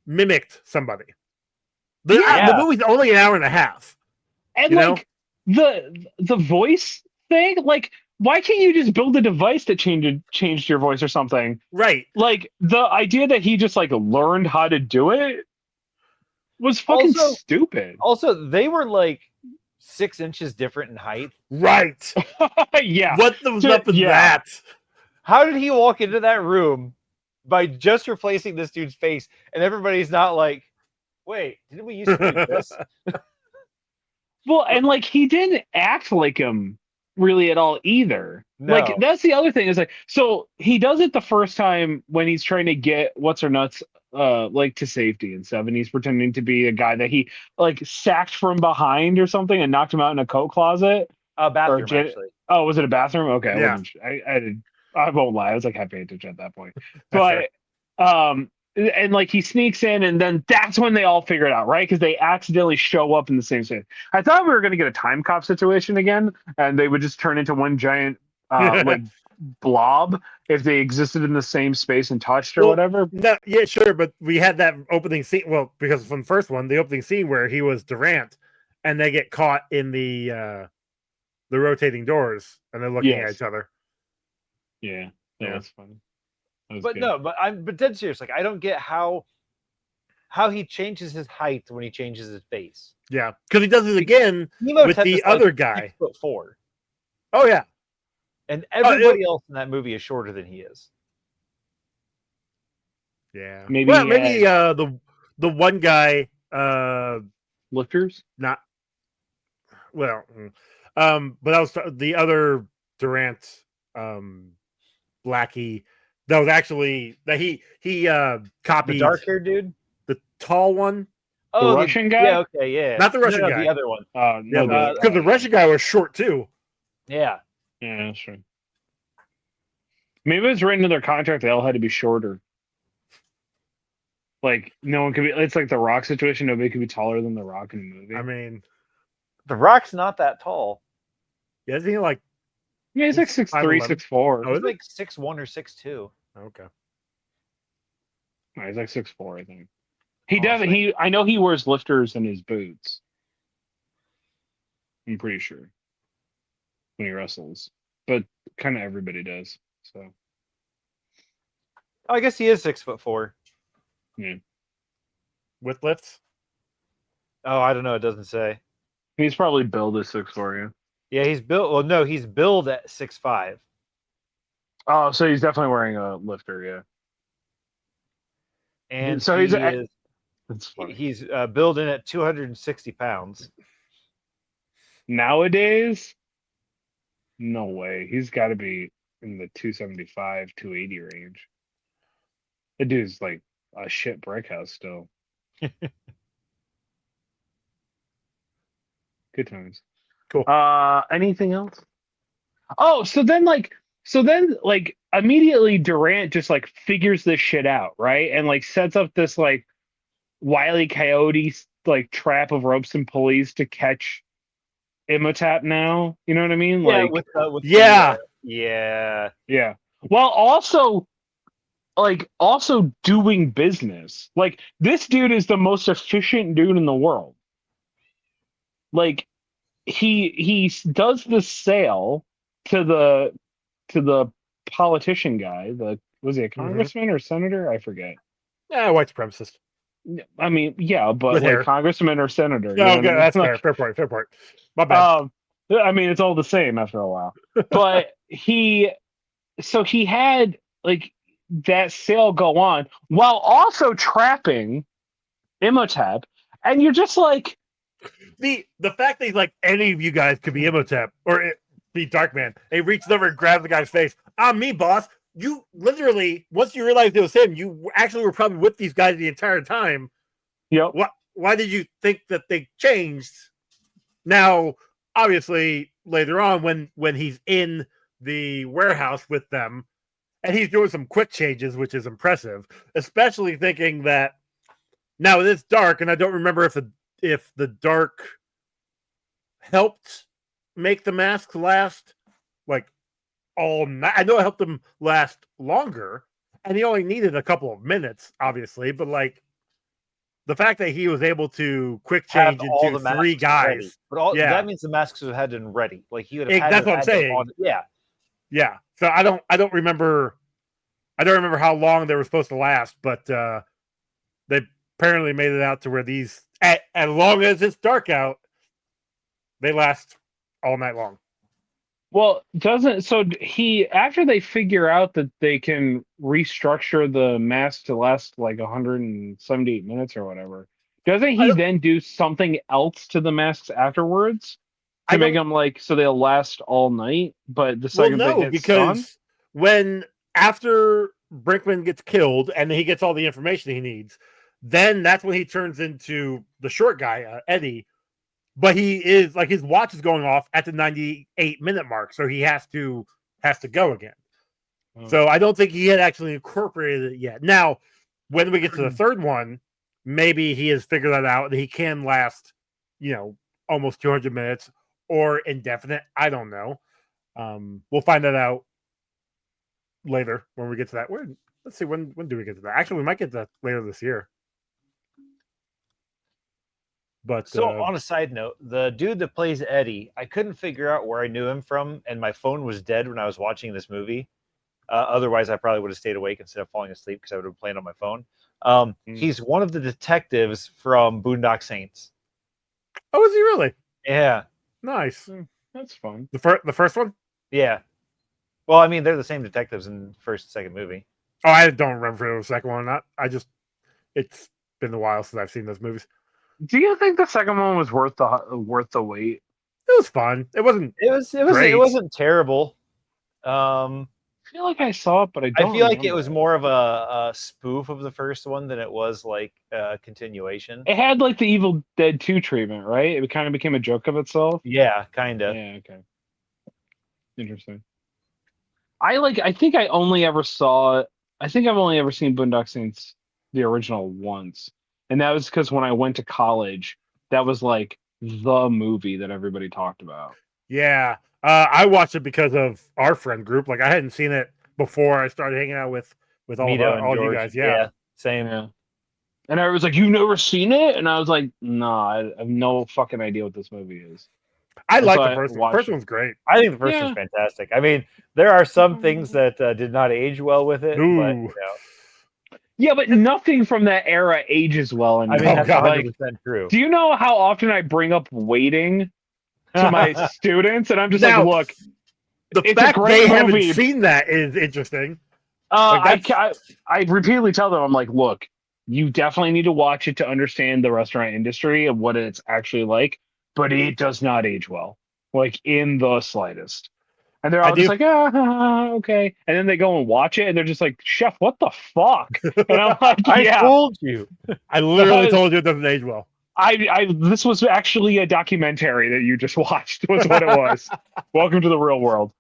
S1: mimicked somebody. The movie's only an hour and a half.
S3: And like the voice thing, like why can't you just build a device that changed your voice or something?
S1: Right.
S3: Like the idea that he just like learned how to do it was fucking stupid.
S2: Also, they were like 6 inches different in height.
S1: Right.
S3: Yeah.
S1: What was up with that?
S2: How did he walk into that room by just replacing this dude's face, and everybody's not like, wait, didn't we used to do this?
S3: Well, and like he didn't act like him really at all either.
S2: No.
S3: Like that's the other thing is like, so he does it the first time when he's trying to get what's her nuts like to safety and stuff, and he's pretending to be a guy that he like sacked from behind or something and knocked him out in a coat closet.
S2: Bathroom, actually.
S3: Oh, was it a bathroom? Okay,
S1: Yeah.
S3: I won't lie, I was like half paying attention at that point. But and like he sneaks in, and then that's when they all figure it out, right? Because they accidentally show up in the same scene. I thought we were going to get a time cop situation again, and they would just turn into one giant like blob if they existed in the same space and touched or whatever.
S1: No, yeah, sure, but we had that opening scene. Well, because from the first one, the opening scene where he was Durant, and they get caught in the rotating doors, and they're looking at each other.
S3: Yeah, that's funny.
S2: But good. No, but I'm dead serious. Like I don't get how he changes his height when he changes his face.
S1: Yeah, because he does it again with the other guy.
S2: 6'4".
S1: Oh yeah,
S2: and everybody else in that movie is shorter than he is.
S1: Yeah, maybe the one guy
S3: lifters
S1: not well, but that was the other Durant Blackie. That was actually that he copied
S2: the dark haired dude,
S1: the tall one.
S3: Oh, the Russian guy.
S2: Yeah, okay, yeah.
S1: Not the Russian guy.
S2: The other one.
S1: No, because the Russian guy was short too.
S2: Yeah.
S3: Yeah, that's true. Maybe it was written in their contract they all had to be shorter. Like no one could be. It's like the Rock situation. Nobody could be taller than the Rock in the movie.
S1: I mean,
S2: the Rock's not that tall.
S1: Yeah, isn't he like?
S3: Yeah, he's like 6'3", 6'4".
S2: Oh, he's like 6'1" or 6'2".
S1: Okay.
S3: No, he's like 6'4", I think. He doesn't. I know he wears lifters in his boots. I'm pretty sure when he wrestles, but kind of everybody does. So.
S2: Oh, I guess he is 6'4".
S3: Yeah.
S1: With lifts?
S2: Oh, I don't know. It doesn't say.
S3: He's probably billed as 6'4", yeah.
S2: Yeah, he's built. Well, no, he's billed at 6'5".
S3: Oh, so he's definitely wearing a lifter, yeah.
S2: And
S3: so
S2: he's billed in at 260 pounds.
S3: Nowadays, no way. He's got to be in the 275, 280 range. The dude's like a shit brick house still. Good times.
S1: Cool.
S3: Anything else? Oh, so then immediately Durant just like figures this shit out, right? And like sets up this like Wile E. Coyote like trap of ropes and pulleys to catch Imhotep now. You know what I mean? Like
S2: yeah.
S3: While also doing business. Like this dude is the most efficient dude in the world. Like he does the sale to the politician guy. Was he a congressman or senator? I forget.
S1: Yeah, white supremacist.
S3: I mean, yeah, but
S1: with
S3: like
S1: hair.
S3: Congressman or senator.
S1: Oh, okay, that's fair. Fair point. My bad.
S3: I mean, it's all the same after a while. But he had like that sale go on while also trapping Imhotep, and you're just like
S1: the fact that he's like any of you guys could be Imhotep or be Darkman. He reaches over and grabs the guy's face. I'm me, boss. You literally, once you realized it was him, you actually were probably with these guys the entire time.
S3: Yep.
S1: Why did you think that they changed? Now, obviously, later on when he's in the warehouse with them, and he's doing some quick changes, which is impressive, especially thinking that now it's dark, and I don't remember if the dark helped make the masks last like all night. I know it helped them last longer, and he only needed a couple of minutes, obviously, but like the fact that he was able to quick change into 3 guys.
S2: Ready. But that means the masks would have been ready. Like he would have had
S1: that's what I'm saying. Yeah. So I don't remember how long they were supposed to last, but they apparently made it out to where these as long as it's dark out, they last all night long.
S3: Well, after they figure out that they can restructure the mask to last like 178 minutes or whatever, doesn't he then do something else to the masks afterwards to make them like so they'll last all night? But the second they get
S1: because after Brinkman gets killed and he gets all the information he needs, then that's when he turns into the short guy, Eddie. But he is like his watch is going off at the 98-minute mark, so he has to go again. So I don't think he had actually incorporated it yet. Now, when we get to the third one, maybe he has figured that out and he can last, almost 200 minutes or indefinite. I don't know. We'll find that out later when we get to that. Let's see, when do we get to that? Actually, we might get to that later this year. But
S2: on a side note, the dude that plays Eddie, I couldn't figure out where I knew him from, and my phone was dead when I was watching this movie. Otherwise, I probably would have stayed awake instead of falling asleep because I would have been playing on my phone. He's one of the detectives from Boondock Saints.
S1: Oh, is he really?
S2: Yeah.
S1: Nice.
S3: That's fun.
S1: The first one?
S2: Yeah. Well, I mean, they're the same detectives in the first and second movie.
S1: Oh, I don't remember the second one or not. It's been a while since I've seen those movies.
S3: Do you think the second one was worth the wait?
S1: It was fun. It wasn't.
S2: It wasn't terrible.
S3: I feel like I saw it, but I don't.
S2: I feel like it was more of a spoof of the first one than it was like a continuation.
S3: It had like the Evil Dead 2 treatment, right? It kind of became a joke of itself.
S2: Yeah, kind of.
S3: Yeah. Okay. Interesting. I think I've only ever seen Boondock Saints the original once. And that was because when I went to college, that was like the movie that everybody talked about.
S1: Yeah. I watched it because of our friend group. Like I hadn't seen it before I started hanging out with all you guys. Yeah.
S2: Same.
S3: Yeah. And I was like, "You've never seen it?" And I was like, "No, I have no fucking idea what this movie is."
S1: I like the first one. The first one's great.
S2: I think the first one's fantastic. I mean, there are some things that did not age well with it. But,
S3: yeah, but nothing from that era ages well anymore.
S2: I mean, that's 100% true.
S3: Do you know how often I bring up Waiting to my students? And I'm just like, look,
S1: the fact they haven't seen that is interesting.
S3: I repeatedly tell them, I'm like, look, you definitely need to watch it to understand the restaurant industry and what it's actually like, but it does not age well, like in the slightest. And they're all just like, okay. And then they go and watch it, and they're just like, Chef, what the fuck? And I'm like,
S2: I told you.
S1: I literally told you it doesn't age well.
S3: This was actually a documentary that you just watched. Was what it was. Welcome to the real world.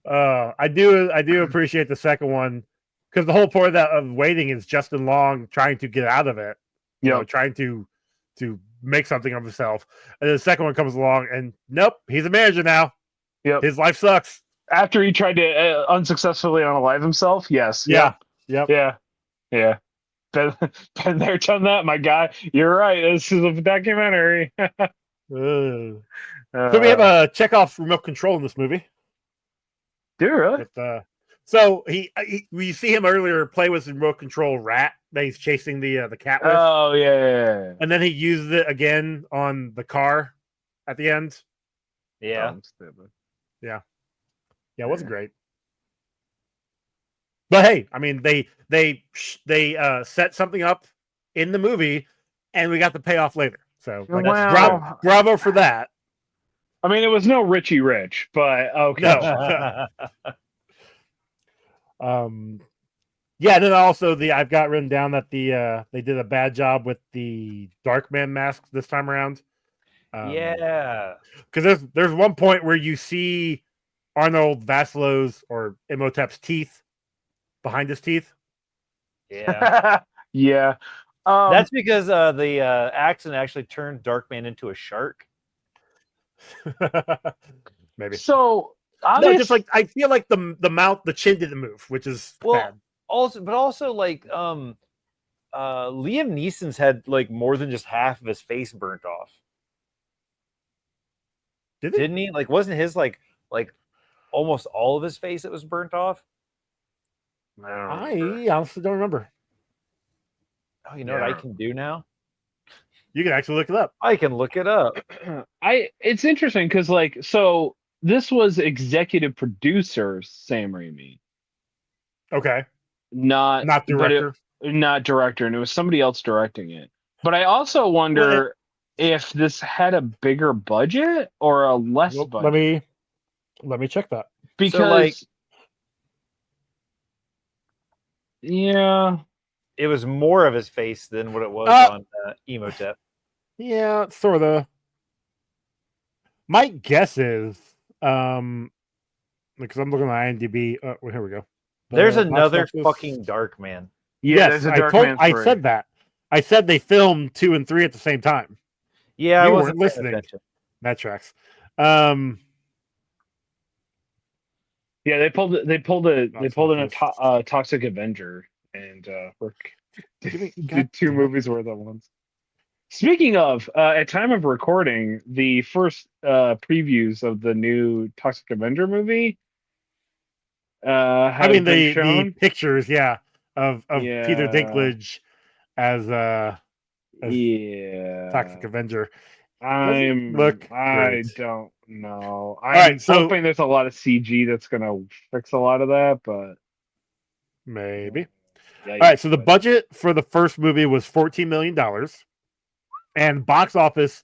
S1: I do appreciate the second one because the whole point of Waiting is Justin Long trying to get out of it. Trying to make something of himself. And then the second one comes along, and nope, he's a manager now.
S3: Yep.
S1: His life sucks.
S3: After he tried to unsuccessfully unalive himself, yes.
S1: Yeah.
S3: Yep. Yeah. Been there, done that, my guy. You're right. This is a documentary.
S1: So we have a Chekhov's remote control in this movie.
S3: Do you really?
S1: So we see him earlier play with his remote control rat that he's chasing the cat with.
S3: Oh yeah.
S1: And then he uses it again on the car at the end.
S2: Yeah.
S1: Yeah, it wasn't great. But hey, I mean, they set something up in the movie, and we got the payoff later. So bravo for that.
S3: I mean, it was no Richie Rich, but okay.
S1: No. Yeah. Then also I've got written down that they did a bad job with the Darkman masks this time around.
S2: Yeah,
S1: because there's one point where you see Arnold Vaslow's or Imhotep's teeth behind his teeth.
S2: Yeah,
S3: yeah.
S2: That's because the accident actually turned Darkman into a shark.
S1: Maybe.
S3: So
S1: No, just like I feel like the mouth, the chin didn't move, which is bad.
S2: Also like Liam Neeson's had like more than just half of his face burnt off. Didn't he? Like, wasn't his like almost all of his face that was burnt off?
S1: I honestly don't remember.
S2: Oh, you know what I can do now?
S1: You can actually look it up.
S2: I can look it up.
S3: It's interesting because so this was executive producer Sam Raimi.
S1: Okay.
S3: Not
S1: director.
S3: Not director, and it was somebody else directing it. But I also wonder if this had a bigger budget or a less budget.
S1: Let me check that.
S3: Because yeah,
S2: it was more of his face than what it was on Emotep.
S1: Yeah, sort of. My guess is, because I'm looking at IMDb. Oh, here we go.
S2: There's another fucking Darkman.
S1: Yeah, yes, I said that. I said they filmed 2 and 3 at the same time.
S2: Yeah,
S1: you
S2: I
S1: weren't listening. That tracks.
S3: Yeah, they pulled in a Toxic Avenger and did 2 movies worth at once. Speaking of, at time of recording, the first previews of the new Toxic Avenger movie.
S1: The pictures, of Peter Dinklage as Toxic Avenger.
S3: I don't know. I'm hoping there's a lot of CG that's gonna fix a lot of that, but
S1: maybe. All right, so the budget for the first movie was $14 million, and box office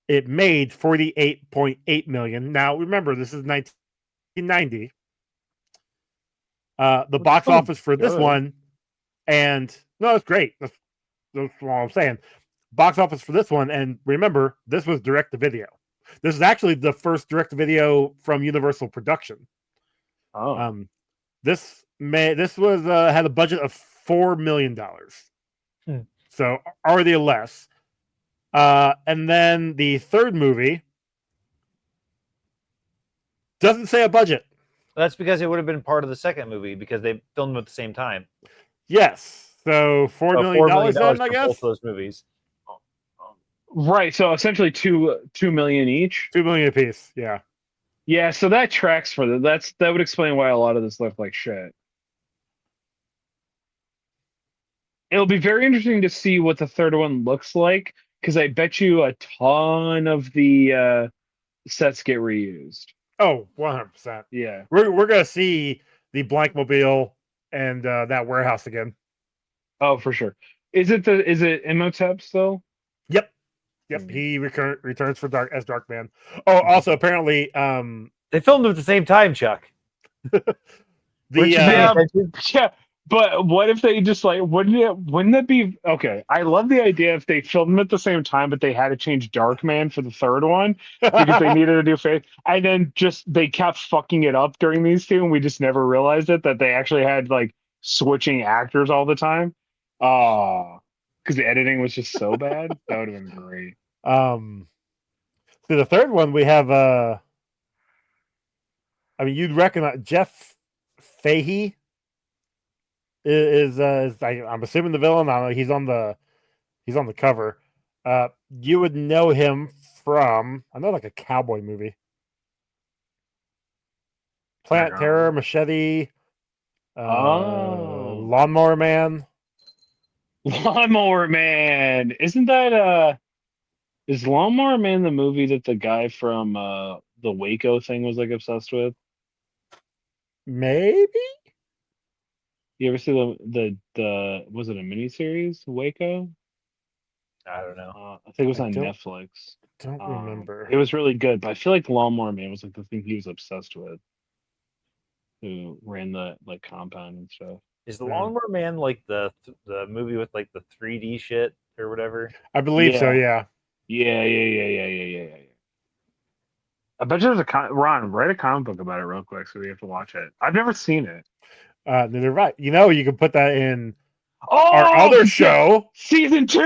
S1: it made $48.8 million. Now remember, this is 1990. The box office for this one, and no, it's great. That's what I'm saying. Box office for this one, and remember, this was direct to video. This is actually the first direct to video from Universal Production.
S3: Oh,
S1: this was had a budget of $4 million, so already less. And then the third movie doesn't say a budget.
S2: That's because it would have been part of the second movie because they filmed them at the same time.
S1: Yes, so $4 million then, I guess.
S2: Both those movies.
S3: Right, so essentially $2 million each.
S1: $2 million a piece, yeah.
S3: Yeah, so that tracks for that. That would explain why a lot of this looked like shit. It'll be very interesting to see what the third one looks like, because I bet you a ton of the sets get reused.
S1: Oh, 100%.
S3: Yeah,
S1: we're gonna see the Blankmobile and that warehouse again.
S3: Oh, for sure. Is it Imhotep still?
S1: Yep. He returns for Darkman. Oh, also apparently,
S2: they filmed them at the same time, Chuck.
S3: Yeah. But what if they just wouldn't it be okay? I love the idea if they filmed them at the same time, but they had to change Darkman for the third one because they needed a new face, and then they kept fucking it up during these 2, and we just never realized that they actually had switching actors all the time. Because the editing was just so bad. That would have been great.
S1: So the third one we have you'd recognize Jeff Fahey is I'm assuming the villain. I don't know, he's on the cover. You would know him from a cowboy movie. Planet Terror, Machete, Lawnmower Man.
S3: Lawnmower Man. Isn't that is Lawnmower Man the movie that the guy from the Waco thing was obsessed with?
S1: Maybe.
S3: You ever see the was it a miniseries, Waco?
S2: I don't know.
S3: I think it was on Netflix.
S1: Don't remember.
S3: It was really good, but I feel like Lawnmower Man was the thing he was obsessed with. Who ran the compound and stuff.
S2: Is the Lawnmower Man the movie with the 3D shit or whatever?
S1: I believe so. Yeah.
S3: Yeah. I bet you there's Ron, write a comic book about it real quick so we have to watch it. I've never seen it.
S1: They're right. You can put that in our other show,
S3: season 2.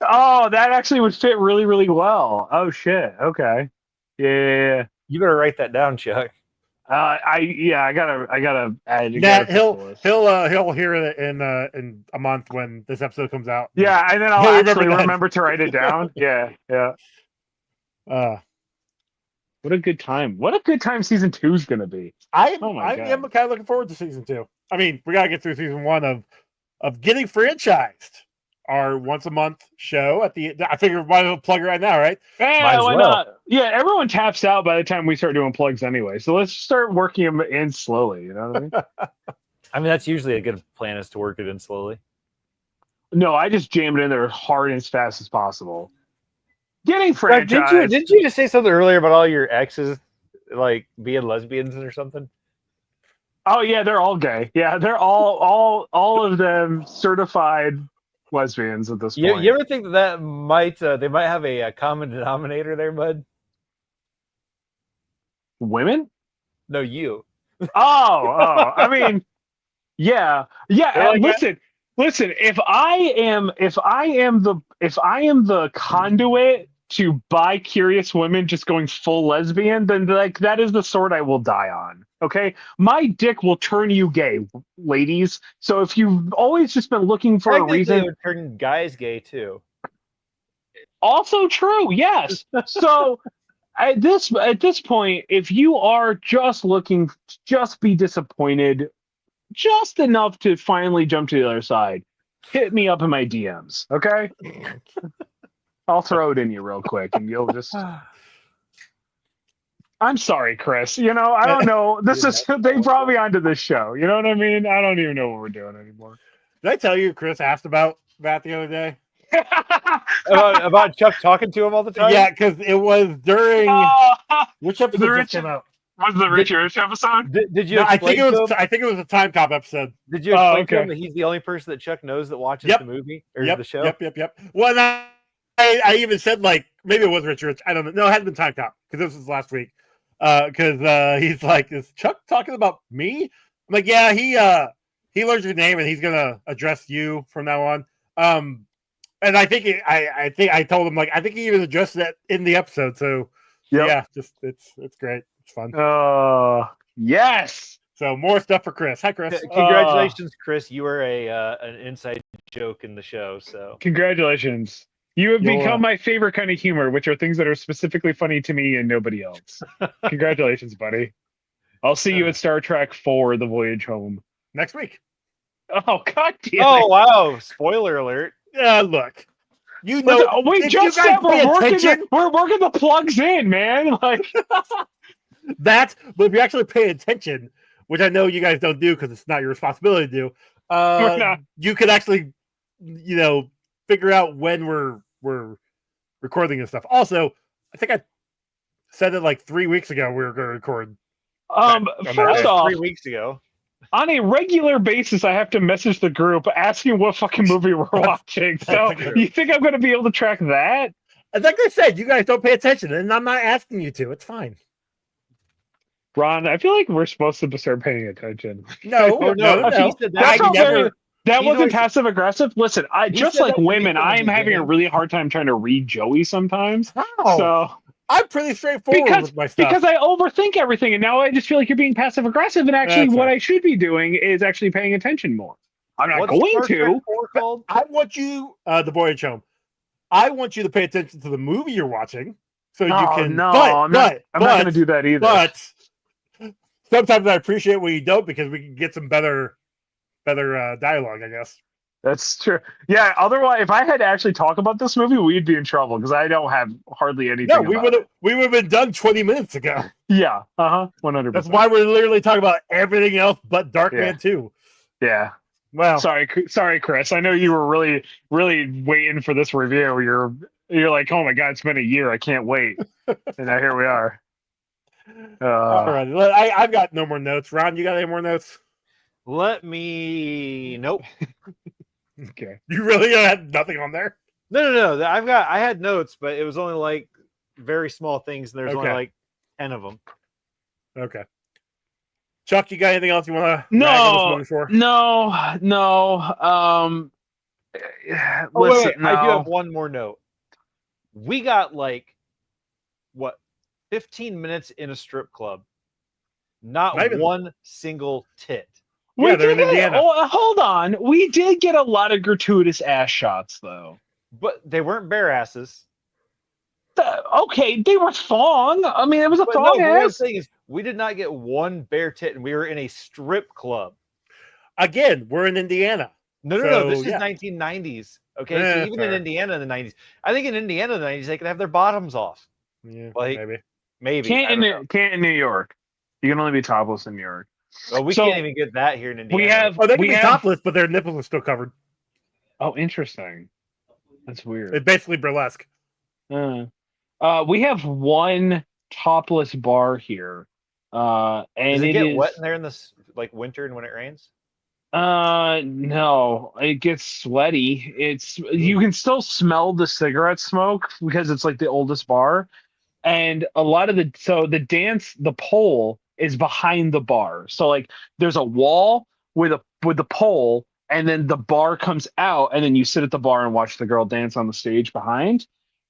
S3: Oh, that actually would fit really, really well. Oh shit. Okay. Yeah.
S2: You better write that down, Chuck.
S3: I gotta add.
S1: Yeah, he'll hear it in a month when this episode comes out.
S3: Yeah, and then I'll
S1: He'll
S3: actually
S1: that.
S3: remember to write it down. Yeah. What a good time! What a good time season 2 is gonna be.
S1: I am kind of looking forward to season 2. I mean, we gotta get through season 1 of getting franchised. Our once a month show at the. I figure we might as well plug it right now, right?
S3: Yeah, why not? Yeah, everyone taps out by the time we start doing plugs anyway. So let's start working them in slowly. You know what I mean?
S2: I mean, that's usually a good plan, is to work it in slowly.
S3: No, I just jammed it in there hard and as fast as possible. Getting franchised.
S2: Didn't you just say something earlier about all your exes like being lesbians or something?
S3: Oh yeah, they're all gay. Yeah, they're all of them certified lesbians at this point.
S2: You ever think that might they might have a common denominator there, bud?
S3: Women?
S2: No, you.
S3: Oh. I mean, yeah.
S2: Like
S3: Listen. If I am the conduit to bi-curious women just going full lesbian, then like that is the sword I will die on. Okay, my dick will turn you gay, ladies. So if you've always just been looking for a reason,
S2: it would turn guys gay too.
S3: Also true, yes. So at this point, if you are just looking, just be disappointed, just enough to finally jump to the other side, hit me up in my DMs, okay? I'll throw it in you real quick, and you'll just. I'm sorry, Chris. You know, I don't know. They brought me onto this show. You know what I mean? I don't even know what we're doing anymore.
S1: Did I tell you Chris asked about that the other day?
S2: about Chuck talking to him all the time?
S1: Yeah, because it was during which episode just came out?
S3: Was the Richie Rich episode?
S2: Did you?
S1: No, I think it was a Time Cop episode.
S2: Did you explain to him that he's the only person that Chuck knows that watches the movie or the show?
S1: Yep. Well, I even said like maybe it was Richie Rich. I don't know. No, it hadn't been Time Cop because this was last week. Because he's like, is Chuck talking about me? I'm like, yeah, he learned your name and he's gonna address you from now on. And I think I told him like I think he even addressed that in the episode. So yeah, just it's great, it's fun.
S3: Yes.
S1: So more stuff for Chris. Hi, Chris.
S2: Congratulations, Chris. You are an inside joke in the show. So
S3: congratulations. You have become my favorite kind of humor, which are things that are specifically funny to me and nobody else. Congratulations, buddy. I'll see you at Star Trek 4: The Voyage Home
S1: next week.
S3: Oh, God damn it.
S2: Oh, wow. Spoiler alert.
S1: Yeah, look. You know,
S3: we just said we're working the plugs in, man. Like
S1: but if you actually pay attention, which I know you guys don't do because it's not your responsibility to do, you could actually, figure out when we're recording and stuff. Also, I think I said it like 3 weeks ago we were going to record.
S3: First off,
S2: 3 weeks ago.
S3: On a regular basis, I have to message the group asking what fucking movie we're watching. So you think I'm going to be able to track that?
S1: And like I said, you guys don't pay attention, and I'm not asking you to. It's fine.
S3: Ron, I feel like we're supposed to start paying attention.
S1: No.
S3: That wasn't passive aggressive. Listen, just like women, I am having a really hard time trying to read Joey sometimes.
S1: How?
S3: So
S1: I'm pretty straightforward with my stuff.
S3: Because I overthink everything, and now I just feel like you're being passive aggressive. And actually, what I should be doing is actually paying attention more. I'm not going to.
S1: I want you, The Voyage Home. I want you to pay attention to the movie you're watching, so you can.
S3: No, I'm not going to do that either.
S1: But sometimes I appreciate when you don't because we can get some better dialogue, I guess.
S3: That's true. Yeah. Otherwise, if I had to actually talk about this movie, we'd be in trouble because I don't have hardly anything.
S1: No, we would have been done 20 minutes ago.
S3: Yeah. 100%.
S1: That's why we're literally talking about everything else but Darkman 2.
S3: Yeah.
S1: Well,
S3: sorry, Chris. I know you were really, really waiting for this review. You're like, oh my god, it's been a year. I can't wait. And now here we are.
S1: All right. I've got no more notes. Ron, you got any more notes?
S2: Nope.
S1: Okay. You really had nothing on there?
S2: No. I had notes, but it was only like very small things, and there's only like 10 of them.
S1: Okay. Chuck, you got anything else you want to
S3: No.
S2: Listen, I do have one more note. We got like 15 15 minutes in a strip club. Not
S1: Not even-
S2: one single tit.
S1: Yeah, they're in Indiana.
S3: Hold on. We did get a lot of gratuitous ass shots, though.
S2: But they weren't bare asses.
S3: Okay, they were thong. I mean, it was a thong
S2: What I'm
S3: ass.
S2: saying is, we did not get one bare tit, and we were in a strip club.
S1: Again, we're in Indiana.
S2: No. This is 1990s. Okay, so even in Indiana in the 90s, I think in Indiana in the 90s they could have their bottoms off.
S1: Yeah,
S2: Like, maybe.
S3: Can't in New York. You can only be topless in New York.
S2: Well, we can't even get that here in Indiana.
S3: We have.
S1: Oh, they can be topless, but their nipples are still covered.
S3: Oh, interesting. That's weird.
S1: It's basically burlesque.
S3: We have one topless bar here. And
S2: does it get wet in there in this like winter and when it rains?
S3: No, it gets sweaty. You can still smell the cigarette smoke because it's like the oldest bar, and a lot of the pole is behind the bar. So like there's a wall with the pole, and then the bar comes out, and then you sit at the bar and watch the girl dance on the stage behind.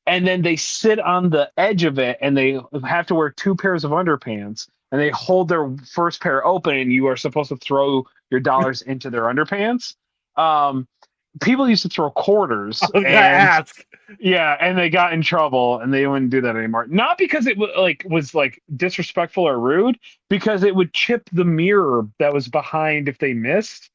S3: And then they sit on the edge of it, and they have to wear 2 pairs of underpants, and they hold their first pair open, and you are supposed to throw your dollars into their underpants. People used to throw quarters. Yeah, and they got in trouble, and they wouldn't do that anymore. Not because it was disrespectful or rude, because it would chip the mirror that was behind if they missed,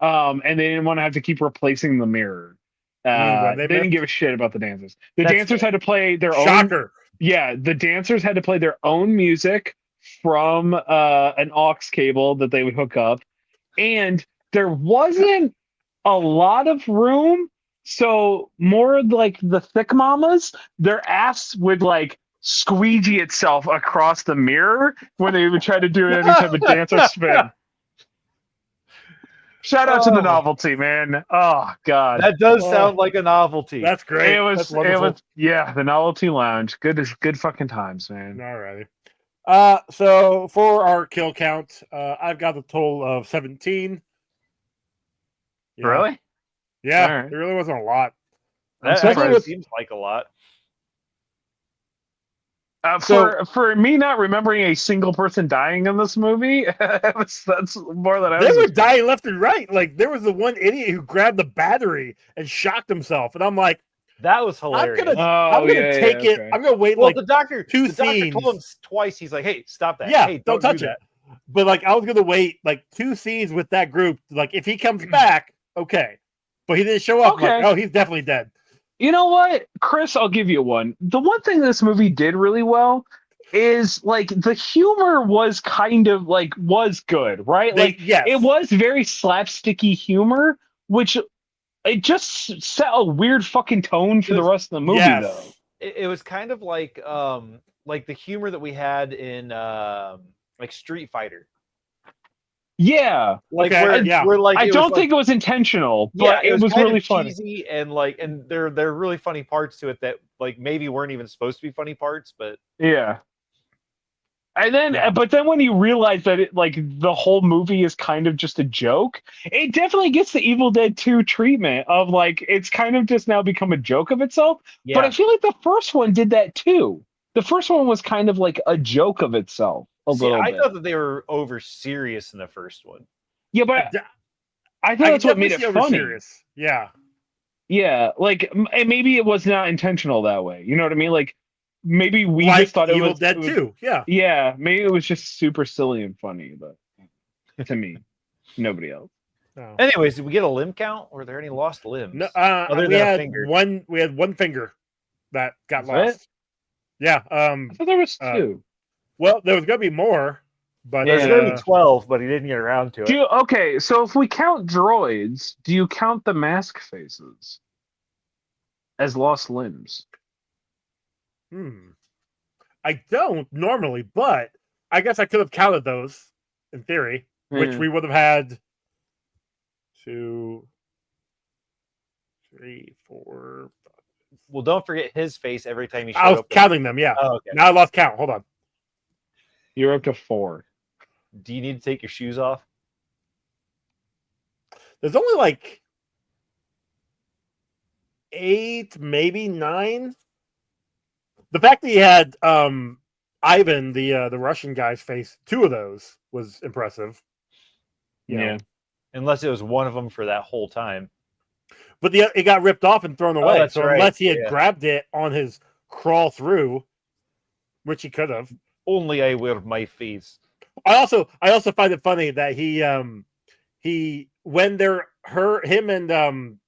S3: and they didn't want to have to keep replacing the mirror. They didn't give a shit about the dancers. The dancers had to play their own. Yeah, the dancers had to play their own music from an aux cable that they would hook up, and there wasn't a lot of room. So more like the thick mamas, their ass would like squeegee itself across the mirror when they would try to do any type of dance or spin. Shout out to the novelty, man. Oh God,
S2: that does sound like a novelty.
S1: That's great.
S3: It was the novelty lounge. Good fucking times, man.
S1: Alrighty. So for our kill count, I've got a total of 17. Yeah.
S3: Really?
S1: Yeah,
S3: right.
S1: There really wasn't a lot.
S2: That actually seems like a lot.
S3: For me not remembering a single person dying in this movie, that's more than I was.
S1: They were dying left and right. Like there was the one idiot who grabbed the battery and shocked himself, and I'm like,
S2: that was hilarious.
S1: I'm gonna take it. Okay. I'm gonna wait. Well,
S2: the doctor
S1: 2 scenes.
S2: Doctor told him twice. He's like, "Hey, stop that!
S1: Yeah,
S2: hey,
S1: don't touch it." But like, I was gonna wait like 2 scenes with that group. Like, if he comes back, okay. But he didn't show up. Okay. Like, oh, he's definitely dead.
S3: You know what, Chris? I'll give you one. The one thing this movie did really well is like the humor was kind of like was good, right? It was very slapsticky humor, which it just set a weird fucking tone for the rest of the movie, though.
S2: It was kind of like the humor that we had in like Street Fighter.
S3: Yeah,
S2: where like
S3: I don't think it was intentional, but it was really funny.
S2: Cheesy and there are really funny parts to it that like maybe weren't even supposed to be funny parts, but
S3: yeah. And then, but then when you realize that the whole movie is kind of just a joke, it definitely gets the Evil Dead 2 treatment of like it's kind of just now become a joke of itself. Yeah. But I feel like the first one did that too. The first one was kind of like a joke of itself. I
S2: thought that they were over serious in the first one.
S3: Yeah, but I think that's what made it funny. Serious.
S1: Yeah.
S3: Yeah, like maybe it was not intentional that way. You know what I mean? Like maybe we just thought
S1: Evil Dead 2. Yeah.
S3: Yeah, maybe it was just super silly and funny, but to me, nobody else.
S2: Oh. Anyways, did we get a limb count? Were there any lost limbs?
S1: No, we had one finger that got lost. Yeah.
S3: I thought there was 2.
S1: Well, there was going to be more, but
S2: there's going to be 12, but he didn't get around to it.
S3: Okay, so if we count droids, do you count the mask faces as lost limbs?
S1: I don't normally, but I guess I could have counted those in theory, which we would have had 2, 3, 4.
S2: Well, don't forget his face every time he showed
S1: up. I was
S2: up
S1: counting them, yeah.
S2: Oh, okay.
S1: Now I lost count. Hold on.
S3: You're up to 4.
S2: Do you need to take your shoes off?
S1: There's only like 8, maybe 9. The fact that he had Ivan, the Russian guy's face, 2 of those was impressive. You know.
S2: Unless it was one of them for that whole time.
S1: But it got ripped off and thrown away.
S2: That's
S1: so
S2: right.
S1: Unless he had grabbed it on his crawl through, which he could have.
S2: Only I wear my face.
S1: I also find it funny that he when him and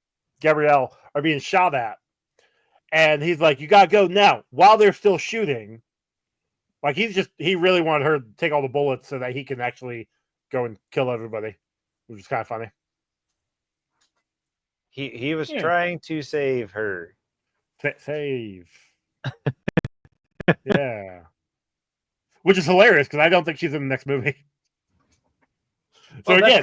S1: Gabrielle are being shot at, and he's like, "You gotta go now," while they're still shooting. Like he really wanted her to take all the bullets so that he can actually go and kill everybody, which is kind of funny.
S2: He was trying to save her.
S1: Save. Yeah. Which is hilarious because I don't think she's in the next movie. So
S2: well,
S1: again,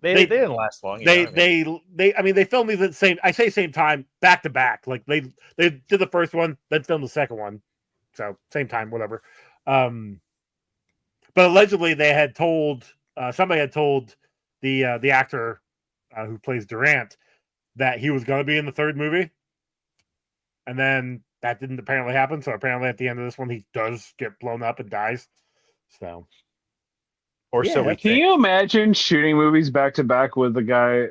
S2: they didn't last long.
S1: They filmed these at the same time, back to back. Like they did the first one, then filmed the second one. So same time, whatever. But allegedly they had told somebody had told the actor who plays Durant that he was going to be in the third movie, and then that didn't apparently happen. So apparently at the end of this one, he does get blown up and dies. So,
S3: can you imagine shooting movies back to back with the guy,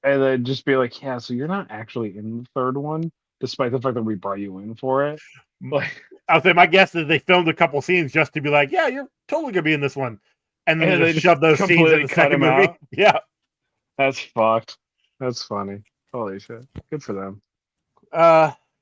S3: and then just be like, "Yeah, so you're not actually in the third one, despite the fact that we brought you in for it."
S1: Like, I'll say my guess is they filmed a couple scenes just to be like, "Yeah, you're totally gonna be in this one," and then they just shove those scenes in the second movie. Out. Yeah,
S3: that's fucked. That's funny. Holy shit! Good for them.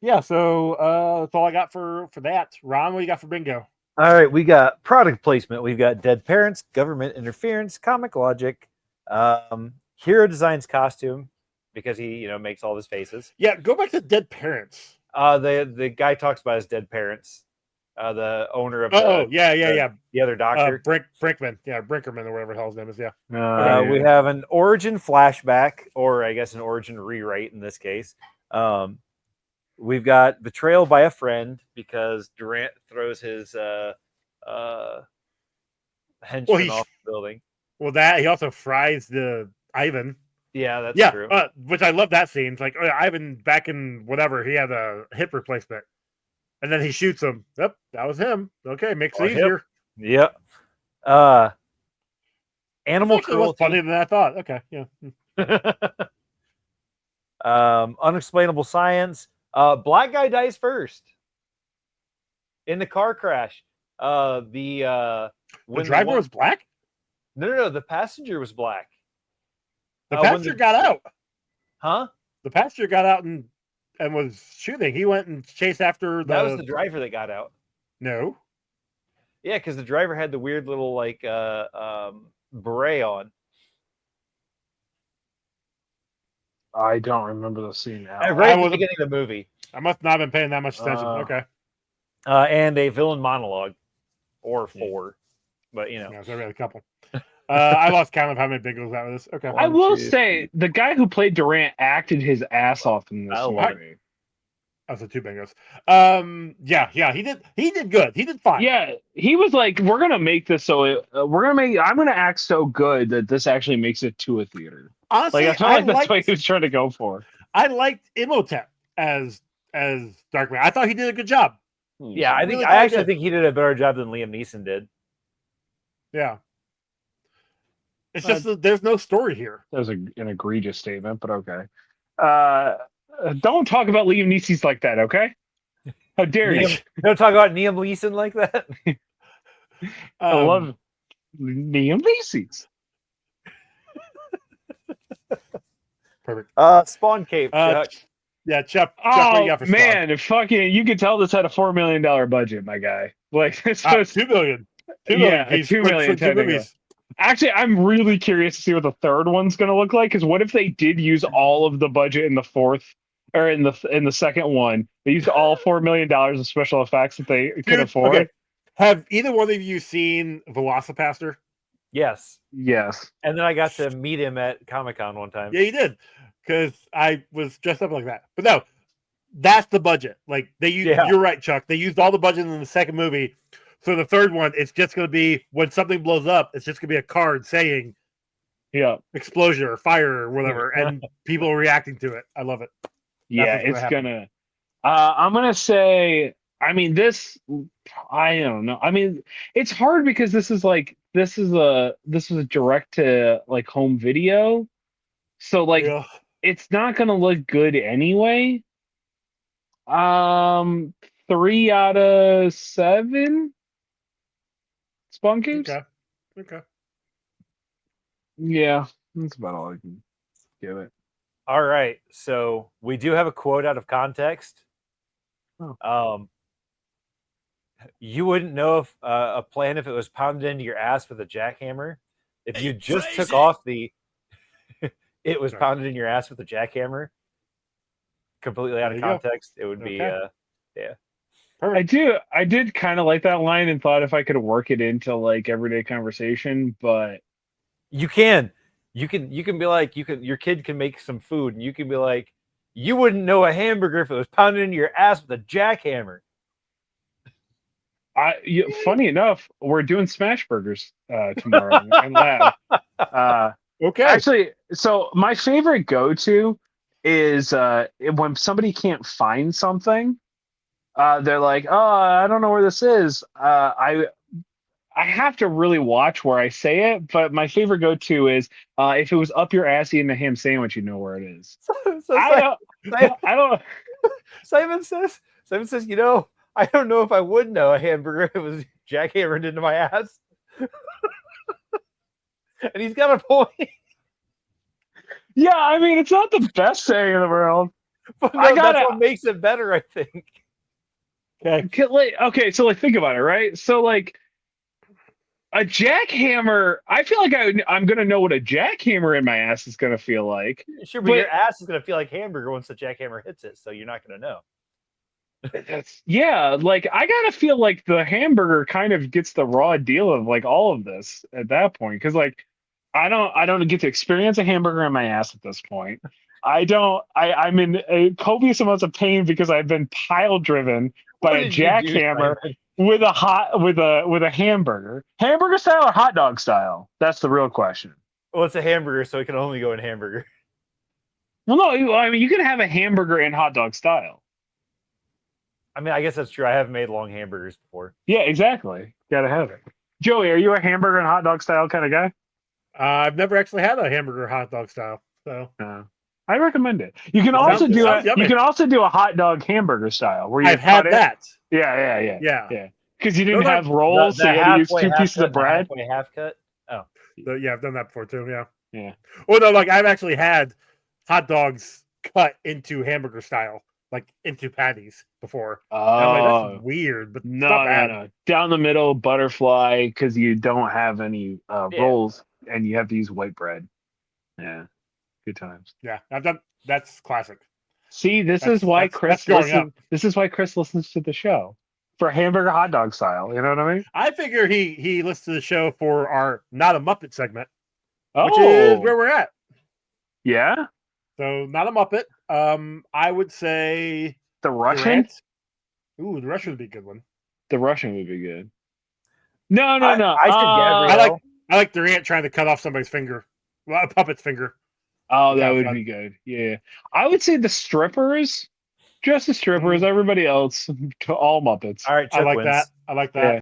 S1: Yeah. So that's all I got for that. Ron, what do you got for bingo?
S2: All right, we got product placement. We've got dead parents, government interference, comic logic, hero designs costume because he makes all his faces.
S1: Yeah, go back to dead parents.
S2: The guy talks about his dead parents. The owner of the other doctor,
S1: Brinkman, Brinkerman or whatever the hell his name is.
S2: We have an origin flashback, or I guess an origin rewrite in this case. We've got betrayal by a friend because Durant throws his henchman off the building.
S1: Well, that he also fries the Ivan.
S2: Yeah, that's true.
S1: Which I love that scene. It's like Ivan back in whatever, he had a hip replacement. And then he shoots him. Yep, that was him. Okay, makes it easier.
S2: Yep. Animal cruelty.
S1: Was funnier than I thought. Okay, yeah.
S2: Unexplainable science. Black guy dies first in the car crash. The
S1: driver was black?
S2: No. The passenger was black.
S1: The passenger got out.
S2: Huh?
S1: The passenger got out and was shooting. He went and chased after
S2: That was the driver that got out.
S1: No.
S2: Yeah, because the driver had the weird little beret on.
S3: I don't remember the scene now.
S2: Right at the beginning of the movie.
S1: I must not have been paying that much attention. Okay.
S2: And a villain monologue, or 4, but
S1: Yeah, so I read a couple. I lost count of how many bingos that was. Okay.
S3: I will say the guy who played Durant acted his ass off in this movie.
S1: That's 2 bingos. Yeah, he did good. He did fine.
S3: Yeah, he was like, "We're gonna make this I'm gonna act so good that this actually makes it to a theater."
S1: Honestly,
S3: I feel like that's what he was trying to go for.
S1: I liked Imhotep as Darkman. I thought he did a good job.
S2: Yeah, I actually think he did a better job than Liam Neeson did.
S1: Yeah. It's just that there's no story here.
S3: That was an egregious statement, but okay. Don't talk about Liam Neeson like that, okay? How dare you?
S2: Don't talk about Liam Neeson like that.
S3: I love Liam Neeson.
S1: Perfect.
S2: Spawn cape. Chuck.
S1: Yeah, Chuck.
S3: Oh man, fucking! You could tell this had a $4 million budget, my guy. Like this was
S1: $2 million.
S3: Yeah, $2 million. Actually, I'm really curious to see what the third one's going to look like. Because what if they did use all of the budget in the fourth, or in the second one? They used all $4 million of special effects that they could afford. Okay.
S1: Have either one of you seen Velocipaster?
S2: Yes.
S1: And
S2: then I got to meet him at Comic-Con one time.
S1: Yeah, you did. Because I was dressed up like that. But no, that's the budget. Like they used. Yeah. You're right, Chuck. They used all the budget in the second movie. So the third one, it's just going to be when something blows up, it's just going to be a card saying, explosion or fire or whatever, and people reacting to it. I love it.
S3: Yeah, it's gonna. I'm gonna say I mean, I don't know. I mean, it's hard because this is a direct to like home video, so like
S1: Yeah.
S3: it's not gonna look good anyway. Um, 3 out of 7 Spunkers.
S1: Okay. Okay.
S3: Yeah, that's about all I can give it.
S2: All right, so we do have a quote out of context.
S3: Oh.
S2: You wouldn't know if a plan if it was pounded into your ass with a jackhammer. If you just took off the, it was pounded in your ass with a jackhammer. Completely out of context, it would be yeah.
S3: I did kind of like that line and thought if I could work it into like everyday conversation, but
S2: you can be like your kid can make some food and you can be like, you wouldn't know a hamburger if it was pounded into your ass with a jackhammer.
S3: Funny enough, we're doing smash burgers tomorrow in lab.
S1: Okay.
S3: Actually, so my favorite go-to is when somebody can't find something. They're like, "Oh, I don't know where this is." I have to really watch where I say it, but my favorite go-to is if it was up your ass eating a ham sandwich, you know where it is. I don't.
S2: Simon says, you know, I don't know if I would know a hamburger if it was jackhammered into my ass. And he's got a point.
S3: Yeah, I mean, it's not the best saying in the world.
S2: But no, that's what makes it better, I think.
S3: Okay, so like think about it, right? So like a jackhammer, I feel like I'm gonna know what a jackhammer in my ass is gonna feel like.
S2: Sure, but your ass is gonna feel like hamburger once the jackhammer hits it, so you're not gonna know.
S3: Like I gotta feel like the hamburger kind of gets the raw deal of like all of this at that point, because like I don't get to experience a hamburger in my ass at this point. I'm in copious amounts of pain because I've been pile driven by a jackhammer with a hamburger style or hot dog style. That's the real question.
S2: Well, it's a hamburger, so it can only go in hamburger.
S3: Well, no, I mean you can have a hamburger in hot dog style.
S2: I mean, I guess that's true. I have made long hamburgers before.
S3: Yeah, exactly. Gotta have it. Joey, are you a hamburger and hot dog style kind of guy?
S1: I've never actually had a hamburger hot dog style, so
S3: I recommend it. You can also do a hot dog hamburger style where you
S1: I've had that.
S3: Yeah. Because you didn't have rolls, so you had to use 2 pieces of bread.
S2: Half cut. Oh,
S1: so, yeah, I've done that before too.
S3: Yeah.
S1: Well, no, like I've actually had hot dogs cut into hamburger style, like into patties before.
S3: Oh,
S1: that's weird, but
S3: no. Down the middle, butterfly, because you don't have any rolls and you have to use white bread. Yeah, good times.
S1: Yeah, I've done. That's classic.
S3: See, this is why Chris listens to the show for hamburger hot dog style. You know what I mean?
S1: I figure he listens to the show for our Not a Muppet segment, which is where we're at.
S3: Yeah.
S1: So Not a Muppet. I would say
S3: the Russian.
S1: Durant. Ooh, the Russian would be a good one.
S3: The Russian would be good. No.
S1: I like Durant trying to cut off somebody's finger. Well, a puppet's finger.
S3: Oh, that would be good. Yeah. I would say the strippers. Just the strippers. Everybody else, all Muppets.
S2: All right,
S1: I like that.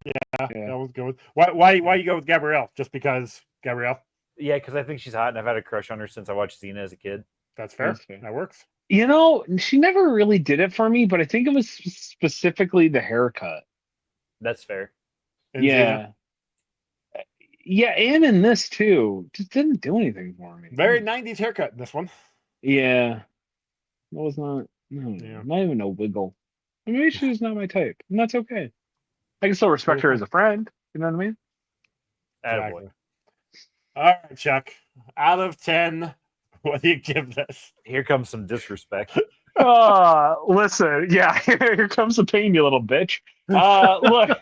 S1: Yeah. That was good. Why you go with Gabrielle? Just because Gabrielle?
S2: Yeah, because I think she's hot, and I've had a crush on her since I watched Xena as a kid.
S1: That's fair. That works.
S3: You know, she never really did it for me, but I think it was specifically the haircut.
S2: That's fair.
S3: Yeah. Yeah, and in this too, just didn't do anything for me.
S1: Very 90s haircut in this one.
S3: Yeah. It was not even no wiggle. Maybe she's not my type. And that's okay. I can still respect her as a friend. You know what I mean?
S1: Exactly. All right, Chuck. Out of 10, what do you give this?
S2: Here comes some disrespect.
S3: Listen. Yeah, here comes the pain, you little bitch. Look.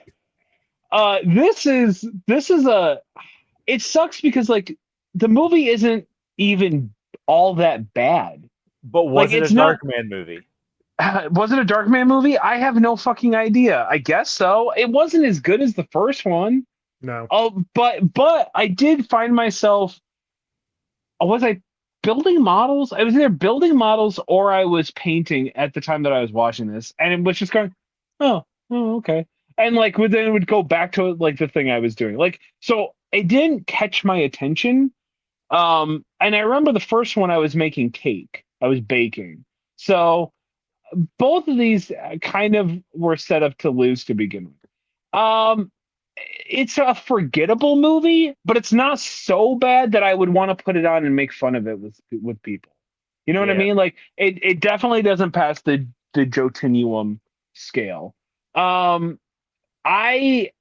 S3: This is it sucks because like the movie isn't even all that bad.
S2: But was it a Darkman movie?
S3: Was it a Darkman movie? I have no fucking idea. I guess so. It wasn't as good as the first one.
S1: No.
S3: Oh, but I did find myself. Was I building models? I was either building models or I was painting at the time that I was watching this, and it was just going, oh, Oh, okay. And like then it would go back to like the thing I was doing. Like so it didn't catch my attention. And I remember the first one I was making cake. I was baking. So both of these kind of were set up to lose to begin with. It's a forgettable movie, but it's not so bad that I would want to put it on and make fun of it with people. You know what I
S2: Yeah.
S3: mean? Like it definitely doesn't pass the Joe Continuum scale. Um, I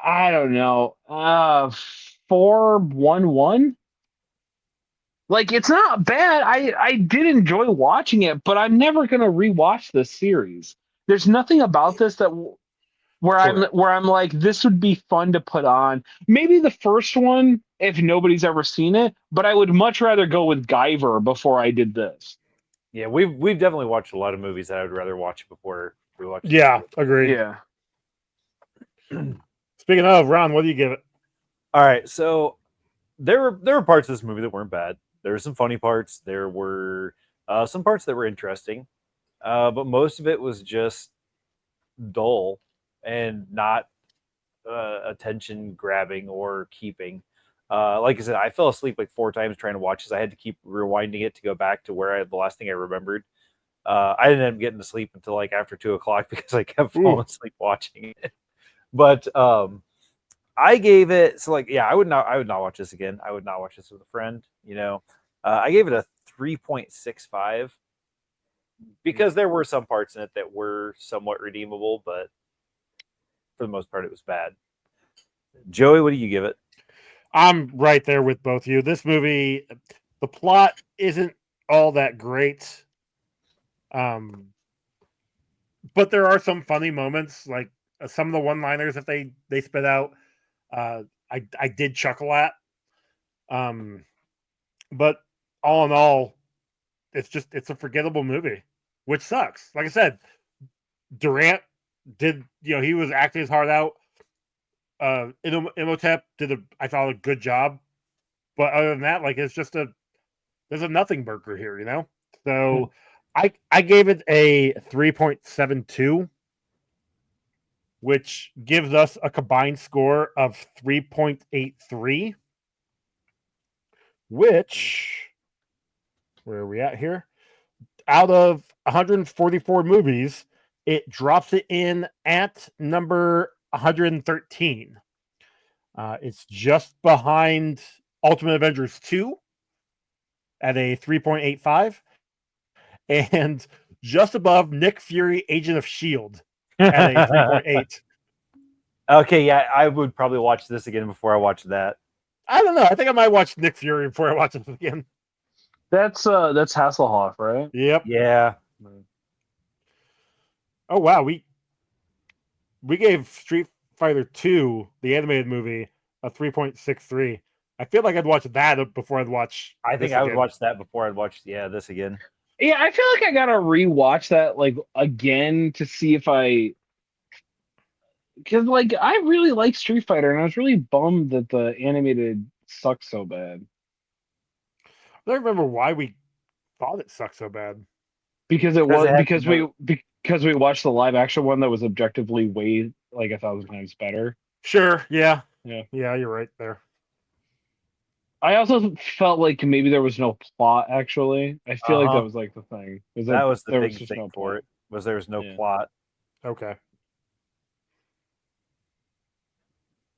S3: I don't know. 411. Like it's not bad. I did enjoy watching it, but I'm never gonna rewatch this series. There's nothing about this that
S2: Correct.
S3: where I'm like this would be fun to put on. Maybe the first one if nobody's ever seen it, but I would much rather go with Guyver before I did this.
S2: Yeah, we've definitely watched a lot of movies that I would rather watch before we watch.
S1: Yeah, agreed.
S3: Yeah.
S1: Speaking of, Ron, what do you give it?
S2: All right, so there were parts of this movie that weren't bad. There were some funny parts. There were some parts that were interesting, but most of it was just dull and not attention grabbing or keeping. Like I said, I fell asleep like 4 times trying to watch this. I had to keep rewinding it to go back to where the last thing I remembered. I didn't end up getting to sleep until like after 2 o'clock because I kept falling asleep watching it. But I gave it I would not watch this again. I would not watch this with a friend. I gave it a 3.65 because there were some parts in it that were somewhat redeemable, but for the most part, it was bad. Joey, what do you give it?
S1: I'm right there with both of you. This movie, the plot isn't all that great. But there are some funny moments, like some of the one-liners that they spit out. I did chuckle at. But all in all, it's a forgettable movie, which sucks. Like I said, Durant did he was acting his heart out. Imhotep did I thought a good job, but other than that, like there's a nothing burger here, So I gave it a 3.72, which gives us a combined score of 3.83, which where are we at here? Out of 144 movies, it drops it in at number 113. It's just behind Ultimate Avengers 2 at a 3.85 and just above Nick Fury Agent of S.H.I.E.L.D. at a 3.8.
S2: Okay, yeah, I would probably watch this again before I watch that.
S1: I don't know. I think I might watch Nick Fury before I watch it again.
S3: That's Hasselhoff, right?
S1: Yep.
S2: Yeah.
S1: Oh wow, we gave Street Fighter 2, the animated movie, a 3.63. I feel like I'd watch that before I'd watch.
S2: I think I would watch that before I'd watch this again.
S3: Yeah, I feel like I gotta rewatch that like again to see if because like I really like Street Fighter and I was really bummed that the animated sucked so bad.
S1: I don't remember why we thought it sucked so bad.
S3: Because we watched the live action one that was objectively way like 1,000 times better.
S1: Sure, yeah,
S3: yeah,
S1: you're right there.
S3: I also felt like maybe there was no plot. Actually, I feel like that was like the thing.
S2: That was the big thing for it. Was there was no plot.
S1: Okay.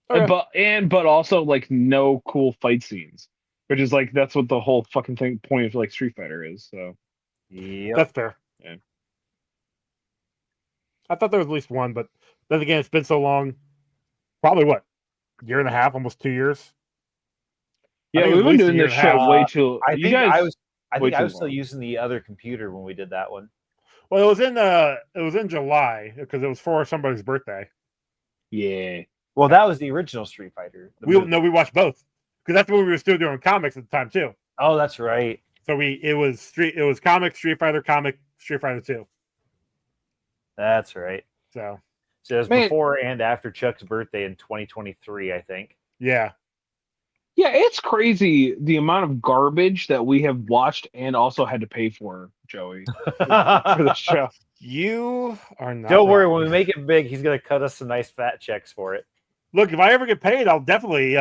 S3: But also like no cool fight scenes, which is like that's what the whole fucking point of like Street Fighter is. So
S2: yeah,
S1: that's fair.
S3: Yeah,
S1: I thought there was at least one, but then again, it's been so long. Probably what, year and a half, almost 2 years.
S3: Yeah, we've been doing this shit way too.
S2: I think I was still using the other computer when we did that one.
S1: Well, it was in July because it was for somebody's birthday.
S3: Yeah.
S2: Well, that was the original Street Fighter.
S1: We watched both because that's what we were still doing comics at the time too.
S2: Oh, that's right.
S1: So it was comic Street Fighter, comic Street Fighter 2.
S2: That's right.
S1: So
S2: it was before and after Chuck's birthday in 2023, I think.
S1: Yeah.
S3: Yeah, it's crazy the amount of garbage that we have watched and also had to pay for, Joey, for the show.
S1: You are not.
S2: Don't worry,
S1: wrong.
S2: when we make it big, he's gonna cut us some nice fat checks for it.
S1: Look, if I ever get paid, I'll definitely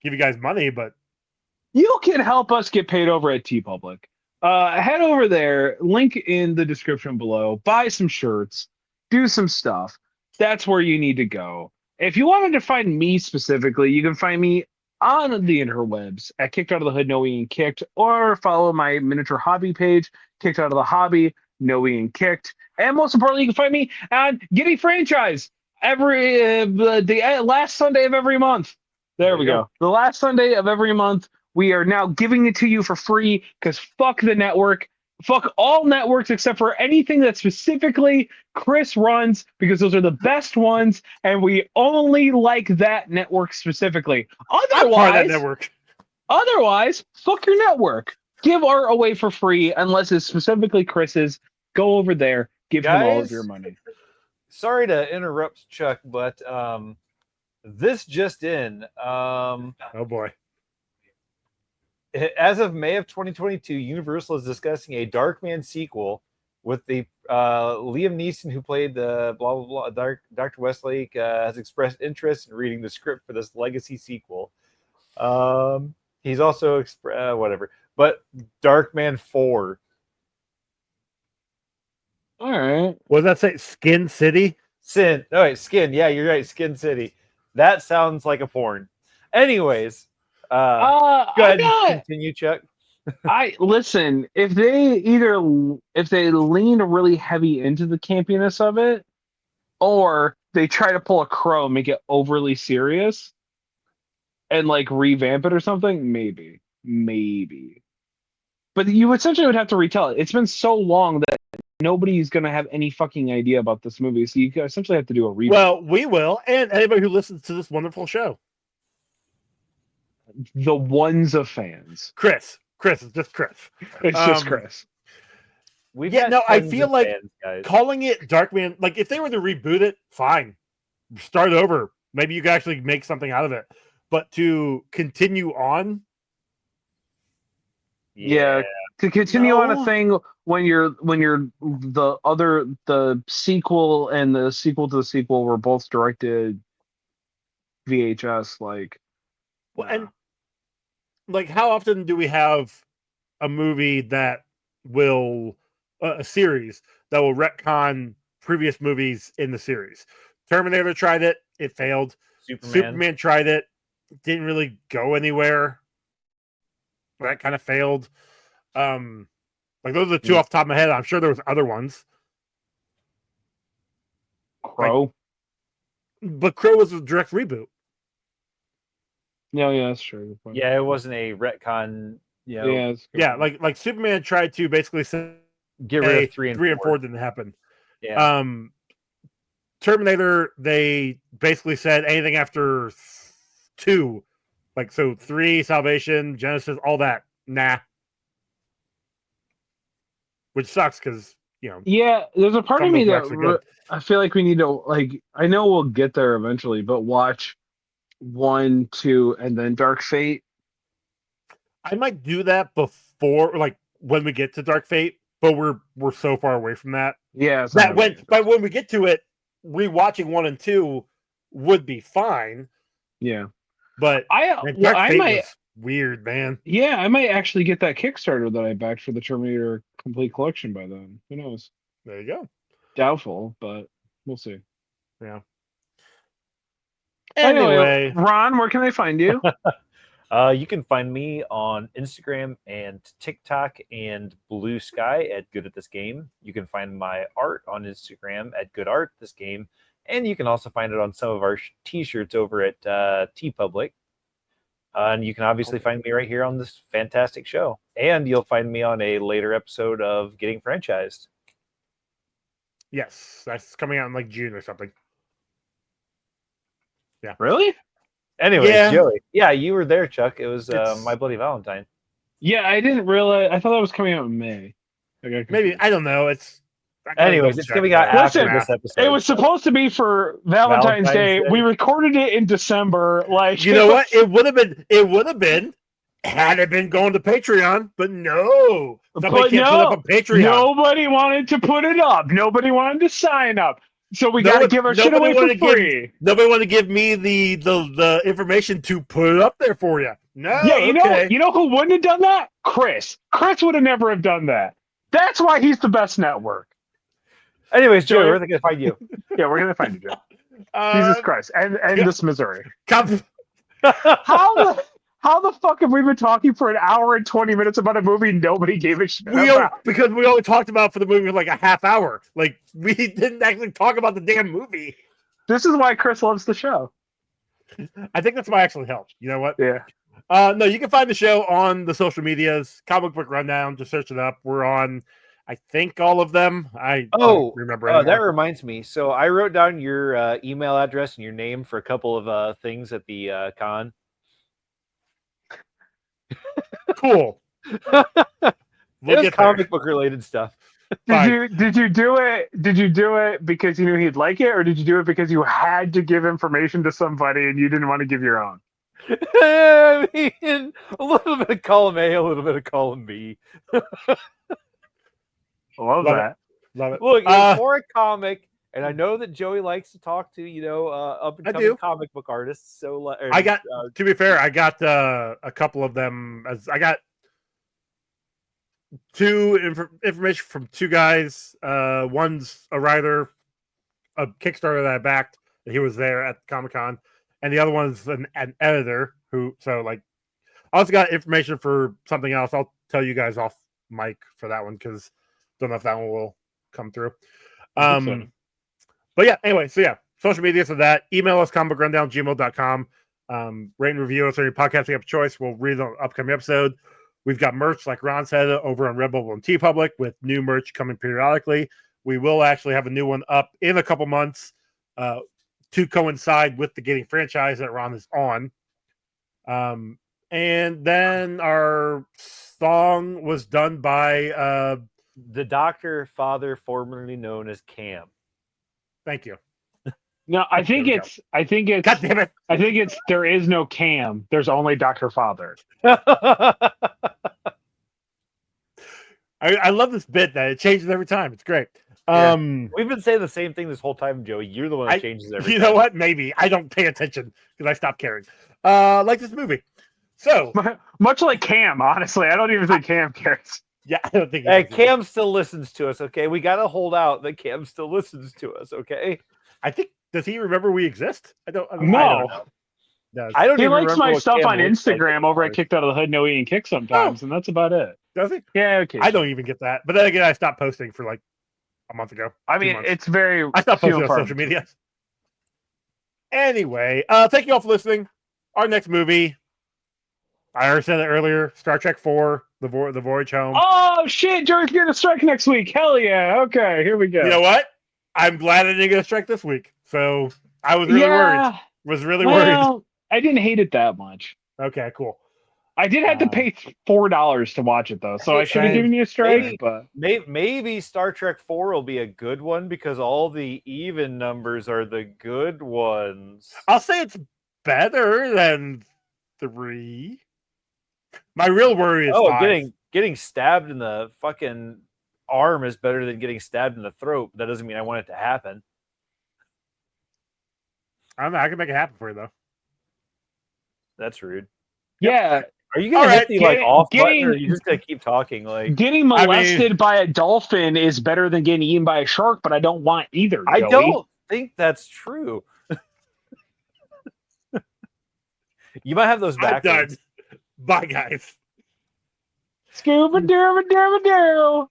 S1: give you guys money. But
S3: You can help us get paid over at TeePublic. Head over there, link in the description below, buy some shirts, do some stuff. That's where you need to go. If you wanted to find me specifically, you can find me on the interwebs at Kicked Out of the Hood, No Ian Kicked, or follow my miniature hobby page, Kicked Out of the Hobby, No Ian Kicked. And most importantly, you can find me on Giddy Franchise every the last Sunday of every month. There we go. The last Sunday of every month. We are now giving it to you for free because fuck the network. Fuck all networks except for anything that specifically Chris runs because those are the best ones and we only like that network specifically. Otherwise, fuck your network. Give art away for free unless it's specifically Chris's. Go over there. Give him all of your money.
S2: Sorry to interrupt, Chuck, but this just in.
S1: Oh boy.
S2: As of May of 2022, Universal is discussing a Darkman sequel with the Liam Neeson, who played the blah blah blah. Dr. Westlake has expressed interest in reading the script for this legacy sequel. He's also whatever, but Darkman 4.
S3: All right.
S1: What does that say? Skin City?
S2: Skin. Yeah, you're right. Skin City. That sounds like a porn. Anyways. Go ahead and continue, Chuck.
S3: I listen, if they lean really heavy into the campiness of it, or they try to pull a Crow and make it overly serious and like revamp it or something, maybe. But you essentially would have to retell it. It's been so long that nobody's gonna have any fucking idea about this movie, so you essentially have to do a revamp.
S1: Well, we will, and anybody who listens to this wonderful show.
S3: The ones of fans.
S1: Chris. It's just Chris.
S3: It's just Chris.
S1: I feel like fans, calling it Darkman, like if they were to reboot it, fine. Start over. Maybe you could actually make something out of it. But to continue on.
S3: Yeah. To continue on a thing when you're the sequel and the sequel to the sequel were both directed VHS, like.
S1: Well, and like, how often do we have a movie that will a series that will retcon previous movies in the series? Terminator tried it; it failed. Superman tried it; didn't really go anywhere. That kind of failed. Like those are the two off the top of my head. I'm sure there was other ones.
S3: Crow,
S1: but Crow was a direct reboot.
S3: Yeah, that's true.
S2: Yeah, it wasn't a retcon.
S1: Like Superman tried to basically say,
S2: get rid of 3 and 4
S1: didn't happen.
S2: Yeah.
S1: Terminator, they basically said anything after 2, like so 3, Salvation, Genesis, all that, nah. Which sucks because
S3: Yeah, there's a part of me that I feel like we need to I know we'll get there eventually, but watch 1, 2, and then Dark Fate.
S1: I might do that before, like when we get to Dark Fate, but we're so far away from that.
S3: Yeah,
S1: when we get to it, rewatching 1 and 2 would be fine.
S3: Yeah,
S1: but Dark Fate was weird, man.
S3: Yeah, I might actually get that Kickstarter that I backed for the Terminator Complete Collection by then. Who knows?
S1: There you go.
S3: Doubtful, but we'll see.
S1: Yeah.
S3: Anyway, Ron, where can they find you?
S2: You can find me on Instagram and TikTok and Blue Sky at Good at This Game. You can find my art on Instagram at Good Art This Game, and you can also find it on some of our t-shirts over at TeePublic. And you can obviously find me right here on this fantastic show, and you'll find me on a later episode of Getting Franchised.
S1: Yes, that's coming out in like June or something. Yeah.
S3: Really?
S2: Anyway, Joey. Yeah, you were there, Chuck. It was My Bloody Valentine.
S3: Yeah, I didn't realize. I thought that was coming out in May.
S1: Maybe, I don't know.
S2: Anyways, it's coming out after this episode.
S3: It was supposed to be for Valentine's Day. We recorded it in December. Like,
S1: you know what? It would have been Had it been going to Patreon, but no. Somebody can't put up a Patreon.
S3: Nobody wanted to put it up. Nobody wanted to sign up. So we got to give our shit away for free.
S1: Nobody wanted to give me the information to put it up there for you. No.
S3: Yeah, you know who wouldn't have done that? Chris. Chris would have never have done that. That's why he's the best network.
S2: Anyways, Joey, where are they going to find you?
S3: Yeah, we're going to find you, Joe. Jesus Christ. And this Missouri. How the fuck have we been talking for an hour and 20 minutes about a movie nobody gave a shit about?
S1: Because we only talked about for the movie like a half hour. Like, we didn't actually talk about the damn movie.
S3: This is why Chris loves the show.
S1: I think that's why it actually helped. You know what?
S3: Yeah.
S1: No, you can find the show on the social medias. Comic Book Rundown. Just search it up. We're on, I think, all of them. I don't remember.
S2: That reminds me. So I wrote down your email address and your name for a couple of things at the con.
S1: Cool.
S2: It was comic book related stuff.
S3: Did you do it because you knew he'd like it, or did you do it because you had to give information to somebody and you didn't want to give your own?
S2: I mean, a little bit of column A, a little bit of column B.
S3: Love that.
S1: Love it.
S2: Look, for a comic, and I know that Joey likes to talk to, up and coming comic book artists. So
S1: I got, to be fair, I got a couple of them. I got information from two guys. One's a writer, a Kickstarter that I backed. He was there at Comic-Con, and the other one's an editor I also got information for something else. I'll tell you guys off mic for that one because don't know if that one will come through. But yeah, anyway, so yeah, social media for that. Email us, comicbookrundown@gmail.com. Rate and review us on your podcasting app of choice. We'll read an upcoming episode. We've got merch, like Ron said, over on Redbubble and TeePublic with new merch coming periodically. We will actually have a new one up in a couple months to coincide with the Getting franchise that Ron is on. And then our song was done by
S2: the Doctor Father, formerly known as Cam.
S1: Thank you.
S3: No, I think it's
S1: God damn it.
S3: I think it's there is no Cam. There's only Dr. Father.
S1: I love this bit that it changes every time. It's great.
S2: Yeah. We've been saying the same thing this whole time, Joey. You're the one that changes every time.
S1: You know what? Maybe. I don't pay attention because I stopped caring. Like this movie. So
S3: much like Cam, honestly. I don't even think Cam cares.
S1: Yeah, I don't think
S2: Cam still listens to us, okay? We gotta hold out that Cam still listens to us, okay?
S1: I think, does he remember we exist? I don't
S3: know.
S2: I don't
S3: he
S2: even
S3: likes my stuff
S2: Cam
S3: on Instagram over at Kicked Out of the Hood, No Eating Kick sometimes, and that's about it.
S1: Does he?
S3: Yeah, okay.
S1: I don't even get that. But then again, I stopped posting for like a month ago.
S3: I mean, it's very...
S1: I stopped posting on social media. Anyway, thank you all for listening. Our next movie, I already said it earlier, Star Trek 4, The Voyage Home.
S3: Oh, shit, Joey's getting a strike next week. Hell yeah. Okay, here we go.
S1: You know what? I'm glad I didn't get a strike this week. So I was really worried. Worried.
S3: I didn't hate it that much.
S1: Okay, cool.
S3: I did have to pay $4 to watch it, though, so I should have given you a strike.
S2: Maybe Star Trek 4 will be a good one because all the even numbers are the good ones.
S1: I'll say it's better than 3. My real worry is 5.
S2: Getting stabbed in the fucking arm is better than getting stabbed in the throat. That doesn't mean I want it to happen.
S1: I don't know. I can make it happen for you, though.
S2: That's rude.
S3: Yeah.
S2: Are you gonna hit the off button, or are you just gonna keep talking? Like,
S3: getting molested by a dolphin is better than getting eaten by a shark, but I don't want either. Joey.
S2: I don't think that's true. You might have those backwards.
S1: Bye, guys.
S3: Scuba dooba dooba doo.